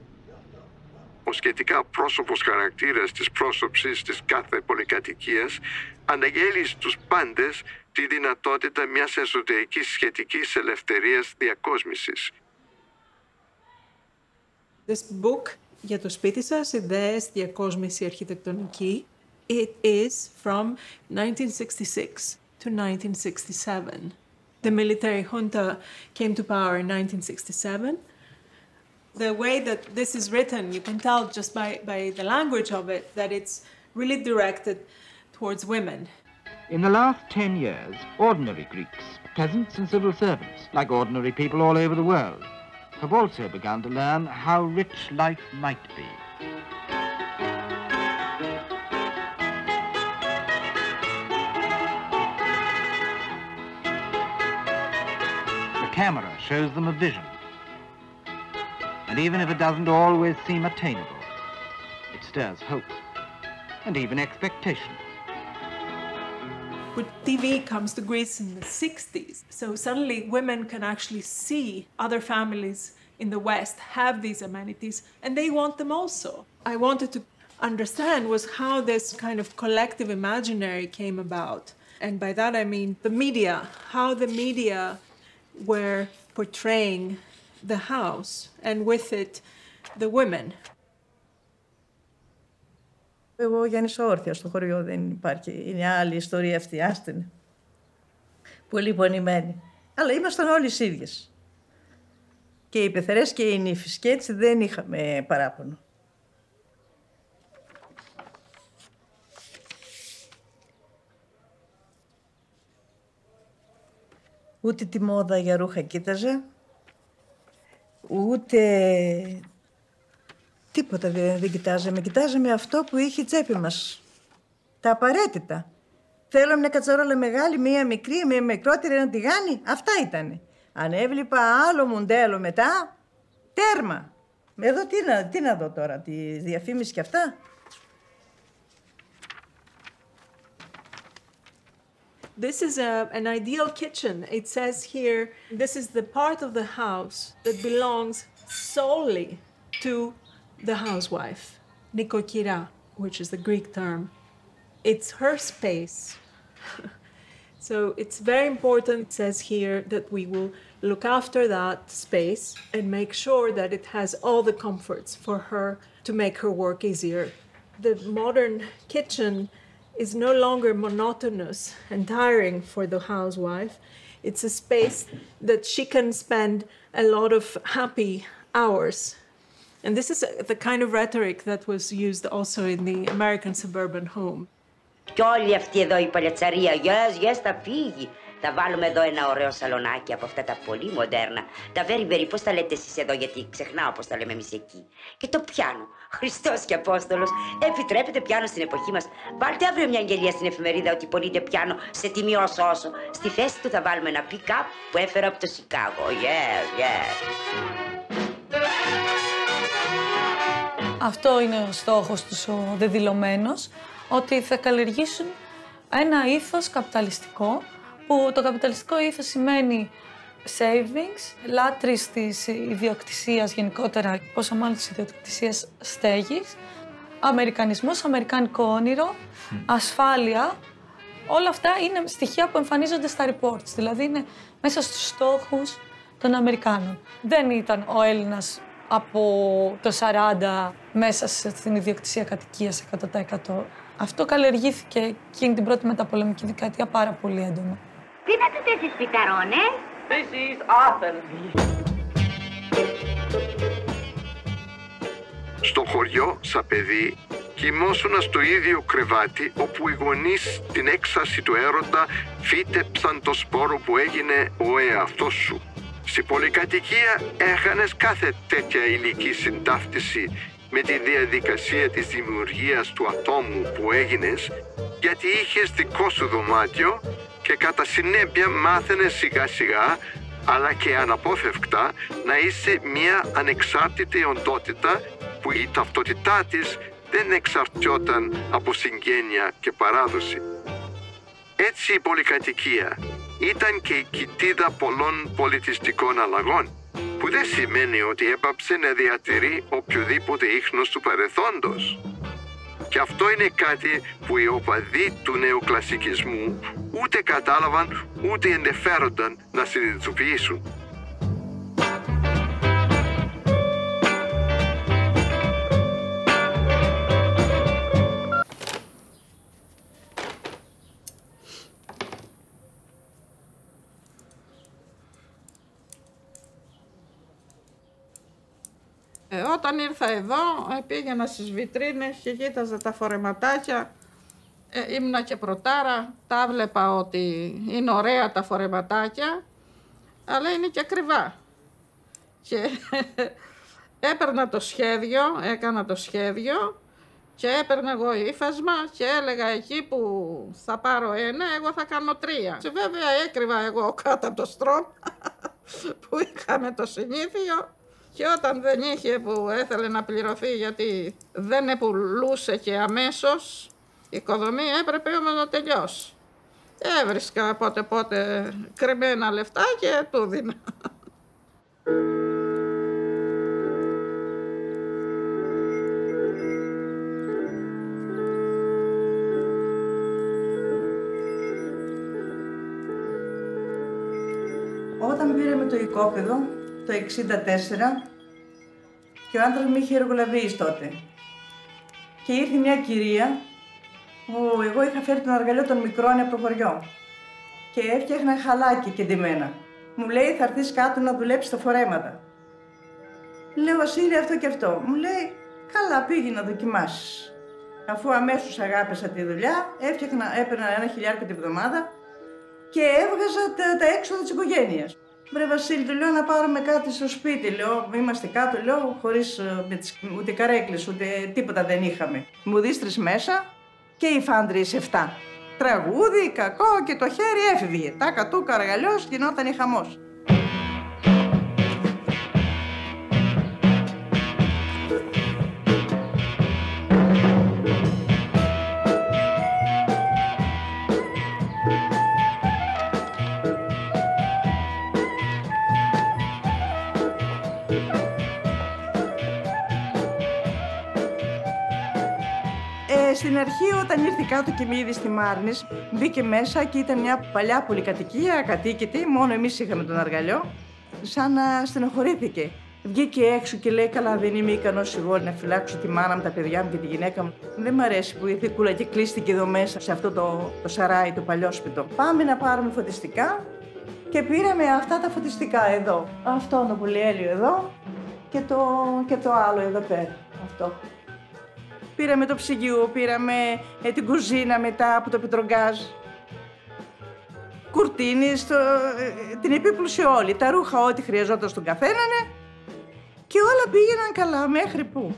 Ο σχετικά πρόσωπος χαρακτήρας της πρόσωψης της κάθε πολυκατοικίας αναγγέλει στους πάντες τη δυνατότητα μιας εσωτερικής σχετικής ελευθερίας διακόσμησης. This book για το σπίτι σας, ιδέες, διακόσμηση αρχιτεκτονική, it is from 1966 to 1967. The military junta came to power in 1967. The way that this is written, you can tell just by the language of it that it's really directed towards women. In the last 10 years, ordinary Greeks, peasants and civil servants, like ordinary people all over the world, have also begun to learn how rich life might be. The camera shows them a vision. And even if it doesn't always seem attainable, it stirs hope and even expectation. When TV comes to Greece in the 60s, so suddenly women can actually see other families in the West have these amenities, and they want them also. I wanted to understand was how this kind of collective imaginary came about. And by that I mean the media, how the media were portraying the house, and with it, the women. Εγώ γέννησα όρθια στο χωριό, δεν υπάρχει. Είναι άλλη ιστορία αυτή, άστενη. Πολύ πονημένη. Αλλά ήμασταν όλοι οι ίδιες. Και οι πεθερές και οι νύφες. Και έτσι δεν είχαμε παράπονο. Ούτε τη μόδα για ρούχα κοίταζε, ούτε τίποτα δεν κοιτάζαμε. Κοιτάζαμε αυτό που είχε η τσέπη μας. Τα απαραίτητα. Θέλω μια κατσαρόλα μεγάλη, μία μικρή, μία μικρότερη, ένα τηγάνι. Αυτά ήτανε. Αν έβλεπα άλλο μοντέλο μετά, τέρμα. Εδώ τι να δω τώρα, τη διαφήμιση και αυτά. This is an ideal kitchen. It says here, this is the part of the house that belongs solely to the housewife. Nikokira, which is the Greek term. It's her space. So it's very important, it says here, that we will look after that space and make sure that it has all the comforts for her to make her work easier. The modern kitchen is no longer monotonous and tiring for the housewife. It's a space that she can spend a lot of happy hours. And this is the kind of rhetoric that was used also in the American suburban home. Κι όλη αυτή εδώ η παλιατσαρία, yes, θα φύγει. Θα βάλουμε εδώ ένα ωραίο σαλονάκι από αυτά τα πολύ μοντέρνα. Τα very, πώς τα λέτε εσείς εδώ, γιατί ξεχνάω πώς τα λέμε εμείς εκεί. Και το πιάνο, Χριστός και Απόστολος, επιτρέπετε πιάνο στην εποχή μας. Βάλτε αύριο μια αγγελία στην εφημερίδα ότι πωλείται πιάνο σε τιμή όσο. Στη θέση του θα βάλουμε ένα pick-up που έφερα από το Σικάγο. Yes. Αυτό είναι ο στόχος τους, ο δεδηλωμένος, ότι θα καλλιεργήσουν ένα ήθος καπιταλιστικό, που το καπιταλιστικό ήθος σημαίνει savings, λάτρης της ιδιοκτησίας γενικότερα, πόσο μάλλον της ιδιοκτησίας στέγης, αμερικανισμός, αμερικάνικο όνειρο, ασφάλεια. Όλα αυτά είναι στοιχεία που εμφανίζονται στα reports, δηλαδή είναι μέσα στους στόχους των Αμερικάνων. Δεν ήταν ο Έλληνας από το 40 μέσα στην ιδιοκτησία κατοικίας 100%. Αυτό καλλιεργήθηκε εκείνη την πρώτη μεταπολεμική δεκαετία πάρα πολύ έντονα. Τι να τους εσείς πιταρώνε? This is Athens. Στο χωριό, σαν παιδί, κοιμόσουνα στο ίδιο κρεβάτι όπου οι γονείς την έξαση του έρωτα φύτεψαν το σπόρο που έγινε ο εαυτός σου. Στη πολυκατοικία έχανες κάθε τέτοια ηλική συντάφτιση με τη διαδικασία της δημιουργίας του ατόμου που έγινες, γιατί είχες δικό σου δωμάτιο και κατά συνέπεια μάθαινες σιγά σιγά, αλλά και αναπόφευκτα, να είσαι μια ανεξάρτητη οντότητα που η ταυτότητά της δεν εξαρτιόταν από συγγένεια και παράδοση. Έτσι η πολυκατοικία ήταν και η κοιτίδα πολλών πολιτιστικών αλλαγών, που δεν σημαίνει ότι έπαψε να διατηρεί οποιοδήποτε ίχνος του παρελθόντος. Και αυτό είναι κάτι που οι οπαδοί του νεοκλασικισμού ούτε κατάλαβαν ούτε ενδιαφέρονταν να συνειδητοποιήσουν. Όταν ήρθα εδώ, πήγαινα στις βιτρίνες και κοίταζα τα φορεματάκια. Ήμουνα και πρωτάρα, τα βλέπα ότι είναι ωραία τα φορεματάκια, αλλά είναι και ακριβά. Και έπαιρνα το σχέδιο, έκανα το σχέδιο και έπαιρνα εγώ ύφασμα και έλεγα εκεί που θα πάρω ένα, εγώ θα κάνω 3. Και βέβαια έκρυβα εγώ κάτω από το στρώμα που είχαμε το συνήθειο. Και όταν δεν είχε που έθελε να πληρωθεί γιατί δεν επουλούσε και αμέσως η οικοδομή, έπρεπε όμως να τελειώσει. Έβρισκα πότε κρυμμένα λεφτά και του δίνα. Όταν πήραμε το οικόπεδο, το 1964, και ο άντρας μου είχε εργολαβείς τότε. και ήρθε μια κυρία που εγώ είχα φέρει τον αργαλείο των μικρών από το χωριό και έφτιαχνα χαλάκι και ντυμένα. Μου λέει, θα έρθεις κάτω να δουλέψεις τα φορέματα. Λέω, Βασίλη, αυτό και αυτό. Μου λέει, καλά, πήγε να δοκιμάσεις. Αφού αμέσως αγάπησα τη δουλειά, έπαιρνα 1.000 τη βδομάδα και έβγαζα τα έξοδα της οικογένειας. Βρε Βασίλη, του λέω να πάρουμε κάτι στο σπίτι. Λέω, είμαστε κάτω, λέω, χωρίς ούτε καρέκλες, ούτε τίποτα δεν είχαμε. Μου δίστρες μέσα και οι φάντρες 7. Τραγούδι, κακό και το χέρι έφευγε. Τάκα του καραγαλιός, γινόταν χαμός. Στην αρχή, όταν ήρθε κάτω και με είδε στη Μάρνης, μπήκε μέσα και ήταν μια παλιά πολυκατοικία, ακατοίκητη, μόνο εμείς είχαμε τον αργαλιό, σαν να στενοχωρήθηκε. Βγήκε έξω και λέει, καλά, δεν είμαι ικανός εγώ να φυλάξω τη μάνα μου, τα παιδιά μου και τη γυναίκα μου. Δεν μ' αρέσει που ήρθε η κούλα και κλείστηκε εδώ μέσα, σε αυτό το σαράι, το παλιόσπιτο. Πάμε να πάρουμε φωτιστικά και πήραμε αυτά τα φωτιστικά εδώ. Αυτό το πολυέλιο εδώ και το άλλο εδώ πέρα. Αυτό. Πήραμε το ψυγείο, πήραμε την κουζίνα μετά από το πετρογκάζ. Κουρτίνες, την επίπλωση όλη, τα ρούχα ό,τι χρειαζόταν στον καθέναν και όλα πήγαιναν καλά μέχρι που.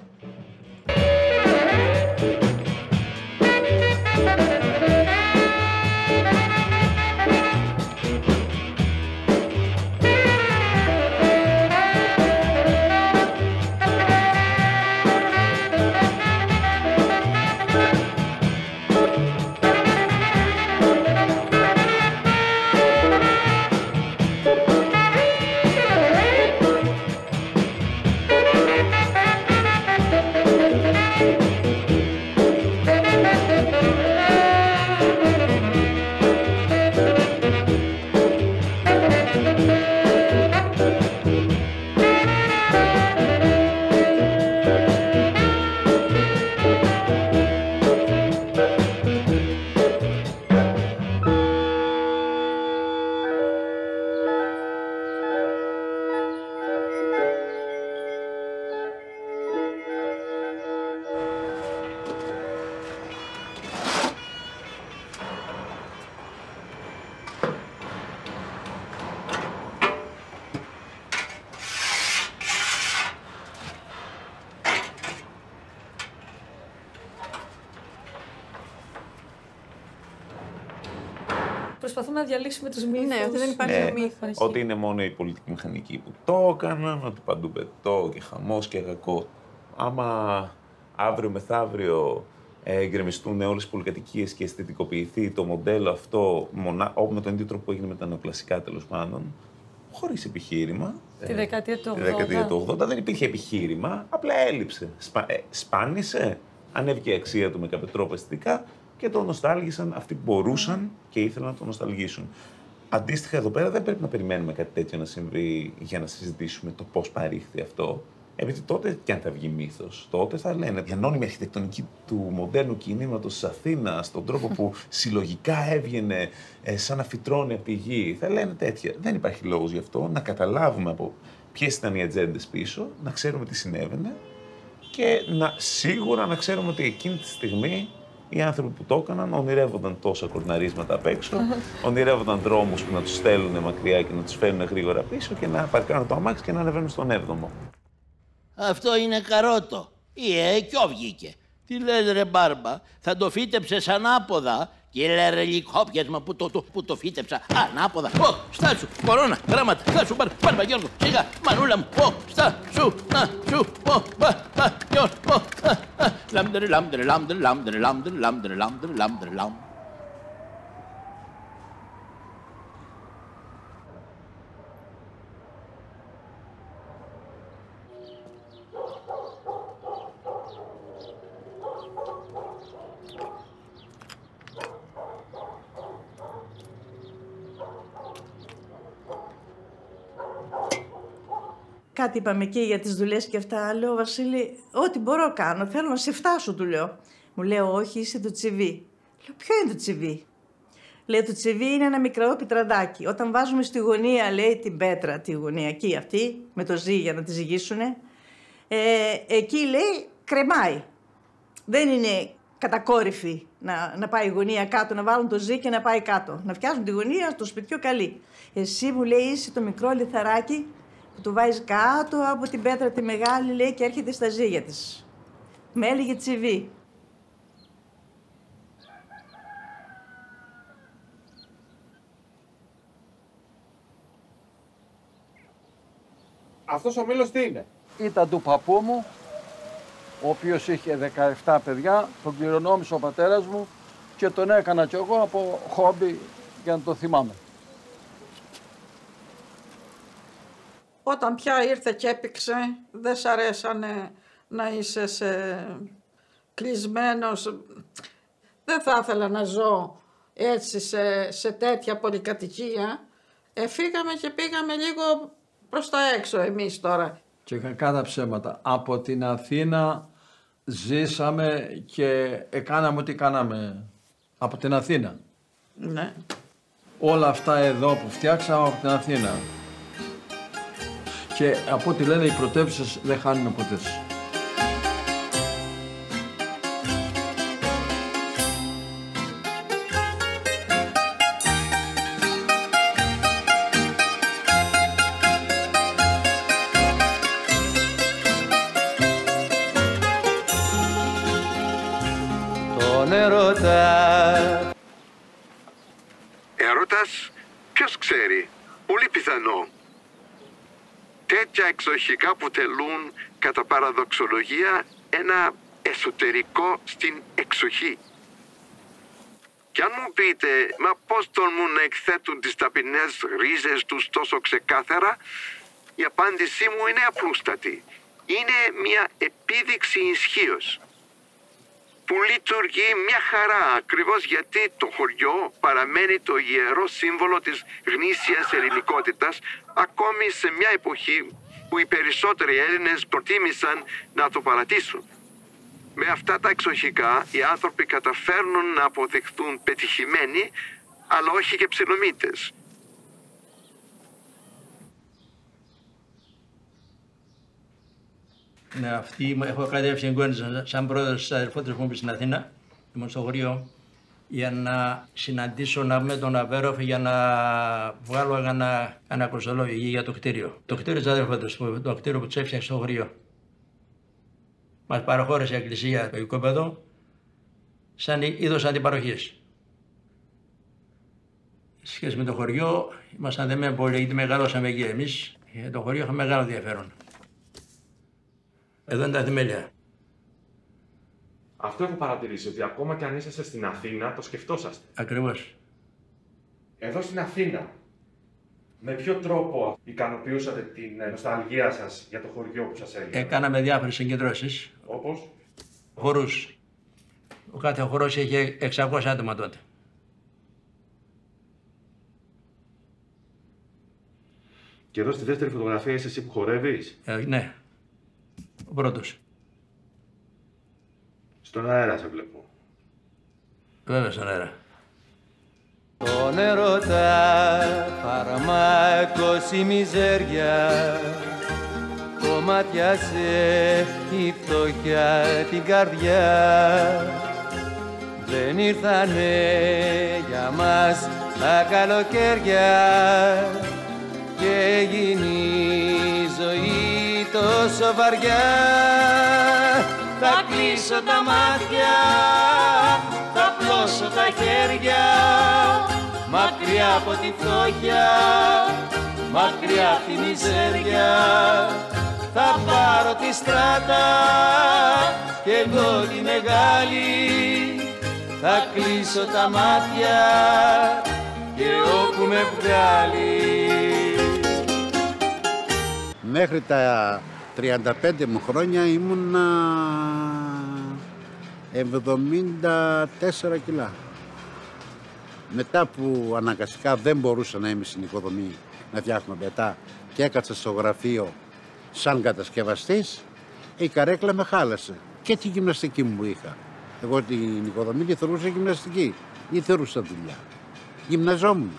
Προσπαθούμε να διαλύσουμε τους μύθους. Ναι, ότι δεν υπάρχει μύθο. Ότι είναι μόνο οι πολιτικοί μηχανικοί που το έκαναν, ότι παντού πετώ και χαμός και κακό. Άμα αύριο μεθαύριο γκρεμιστούν όλες οι πολυκατοικίες και αισθητικοποιηθεί το μοντέλο αυτό με τον ίδιο τρόπο που έγινε με τα νεοκλασικά τέλος πάντων, χωρίς επιχείρημα. Τη δεκαετία του 80. Τη δεκαετία του 80 δεν υπήρχε επιχείρημα, απλά έλειψε. Σπάνισε, ανέβηκε η αξία του με κάποιο τρόπο αισθητικά και το νοστάλγησαν αυτοί που μπορούσαν και ήθελαν να το νοσταλγήσουν. Αντίστοιχα, εδώ πέρα δεν πρέπει να περιμένουμε κάτι τέτοιο να συμβεί για να συζητήσουμε το πώς παρήχθη αυτό. Επειδή τότε, και αν θα βγει μύθος, τότε θα λένε η ανώνυμη αρχιτεκτονική του μοντέρνου κινήματος της Αθήνας, τον τρόπο που συλλογικά έβγαινε σαν να φυτρώνει από τη γη. Θα λένε τέτοια. Δεν υπάρχει λόγος γι' αυτό. Να καταλάβουμε από ποιες ήταν οι ατζέντες πίσω, να ξέρουμε τι συνέβαινε και σίγουρα να ξέρουμε ότι εκείνη τη στιγμή οι άνθρωποι που το έκαναν ονειρεύονταν τόσα κορναρίσματα απ' έξω, ονειρεύονταν δρόμους που να τους στέλνουν μακριά και να τους φέρνουν γρήγορα πίσω και να παρκάρουν το αμάξι και να ανεβαίνουν στον 7ο. Αυτό είναι καρότο. Ποιο βγήκε. Τι λες ρε μπάρμπα, θα το φύτεψες ανάποδα. Και λέει ρε λικόπιασμα που το φύτεψα ανάποδα. Στάσου, κορώνα, γράμματα, στάσου, μπάρμπα Γιώργο, σιγά, μανούλα μου, στάσου, Γιώργο, λάμπτερε, λάμπτερε, λάμπτερε, λάμπτερε, λάμπτερε, λάμπτερε, λάμπτερε, λάμπτερε, λάμπτερε. Κάτι είπαμε εκεί για τις δουλειές και αυτά. Λέω, Βασίλη, ό,τι μπορώ κάνω. Θέλω να σε φτάσω, του λέω. Μου λέει, όχι, είσαι το τσιβί. Λέω, ποιο είναι το τσιβί? Λέει, το τσιβί είναι ένα μικρό πιτραντάκι. Όταν βάζουμε στη γωνία, λέει, την πέτρα, τη γωνιακή αυτή, με το ζύγι για να τη ζυγίσουνε, εκεί, λέει, κρεμάει. Δεν είναι κατακόρυφη να πάει η γωνία κάτω, να βάλουν το ζύγι και να πάει κάτω. Να φτιάσουν τη γωνία στο σπιτιό καλή. Εσύ, μου λέει, είσαι το μικρό λιθαράκι που το βάζεις κάτω από την πέτρα τη μεγάλη, λέει, και έρχεται στα ζύγια της. Με έλεγε τσιβί. Αυτός ο μήλος τι είναι? Ήταν του παππού μου, ο οποίος είχε 17 παιδιά, τον κληρονόμησε ο πατέρας μου και τον έκανα κι εγώ από χόμπι για να το θυμάμαι. Όταν πια ήρθε και έπηξε, δεν σ' αρέσανε να είσαι κλεισμένος. Δεν θα ήθελα να ζω έτσι σε τέτοια πολυκατοικία. Φύγαμε και πήγαμε λίγο προς τα έξω εμείς τώρα. Και κακά τα ψέματα. Από την Αθήνα ζήσαμε και κάναμε ό,τι κάναμε από την Αθήνα. Ναι. Όλα αυτά εδώ που φτιάξαμε από την Αθήνα. Και από ό,τι λένε οι πρωτεύουσες δεν χάνουν ποτέ. Έρωτας, ποιος ξέρει, πολύ πιθανό. Τέτοια εξοχικά που τελούν κατά παραδοξολογία ένα εσωτερικό στην εξοχή. Κι αν μου πείτε, μα πώς τολμούν να εκθέτουν τις ταπεινές ρίζες τους τόσο ξεκάθαρα, η απάντησή μου είναι απλούστατη. Είναι μια επίδειξη ισχύως που λειτουργεί μια χαρά, ακριβώς γιατί το χωριό παραμένει το ιερό σύμβολο της γνήσιας ελληνικότητας, ακόμη σε μια εποχή που οι περισσότεροι Έλληνες προτίμησαν να το παρατήσουν. Με αυτά τα εξοχικά οι άνθρωποι καταφέρνουν να αποδειχθούν πετυχημένοι, αλλά όχι και ψιλομύτες. Ναι, έχω κατέβει εγγόνιζα σαν πρόεδρος της αδερφότητας μου στην Αθήνα, ήμουν στο χωριό, για να συναντήσω με τον Αβέροφ για να βγάλω ένα κοστολόγιο για το κτίριο. Το κτίριο της αδερφότητας, το κτίριο που τους έφτιαξε στο χωριό. Μας παραχώρησε η εκκλησία το οικόπεδο σαν είδος αντιπαροχής. Σε σχέση με το χωριό, ήμασταν δεμένοι πολύ, γιατί μεγαλώσαμε εκεί εμείς. Το χωριό είχε μεγάλο ενδιαφέρον. Εδώ είναι τα θεμέλια. Αυτό έχω παρατηρήσει, ότι ακόμα και αν είσαστε στην Αθήνα, το σκεφτόσαστε. Ακριβώς. Εδώ στην Αθήνα, με ποιο τρόπο ικανοποιούσατε την νοσταλγία σας για το χωριό που σας έγινε? Κάναμε διάφορες συγκεντρώσεις. Όπως? Χορούς. Ο κάθε χορός είχε 600 άτομα τότε. Και εδώ στη δεύτερη φωτογραφία είσαι εσύ που χορεύεις? Ναι. Ο πρώτος. Στον αέρα σε βλέπω. Βέβαια στον αέρα. Τον έρωτα φαρμάκος η μιζέρια, κομματιάσε η φτωχιά την καρδιά. Δεν ήρθανε για μας τα καλοκαίρια και έγινε η ζωή τόσο βαριά. Θα κλείσω τα μάτια, θα πλώσω τα χέρια, μακριά από τη φτώχεια, μακριά από τη μιζέρια. Θα πάρω τη στράτα και εγώ τη μεγάλη, θα κλείσω τα μάτια και όπου με βγάλει. Μέχρι τα 35 μου χρόνια ήμουνα 74 κιλά. Μετά που αναγκαστικά δεν μπορούσα να είμαι στην οικοδομή να φτιάχνω πετά και έκατσα στο γραφείο σαν κατασκευαστής, η καρέκλα με χάλασε. Και τη γυμναστική μου είχα. Εγώ την οικοδομή τη θεωρούσα γυμναστική. Ή θεωρούσα δουλειά. Γυμναζόμουν.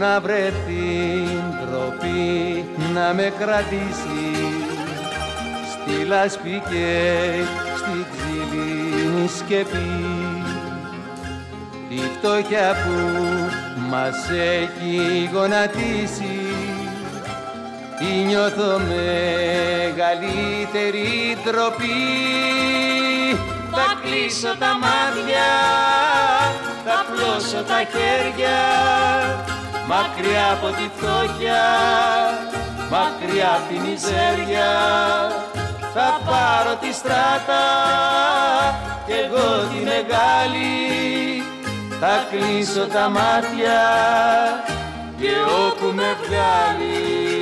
Να βρεθεί ντροπή να με κρατήσει στη λάσπη και στη ξυλίνη σκεπή, τη φτώχεια που μας έχει γονατίσει, τη νιώθω μεγαλύτερη ντροπή. Θα κλείσω τα μάτια, θα πλώσω τα χέρια, μακριά από τη φτώχεια, μακριά από τη μιζέρια. Θα πάρω τη στράτα κι εγώ τη μεγάλη, θα κλείσω τα μάτια και όπου με βγάλει.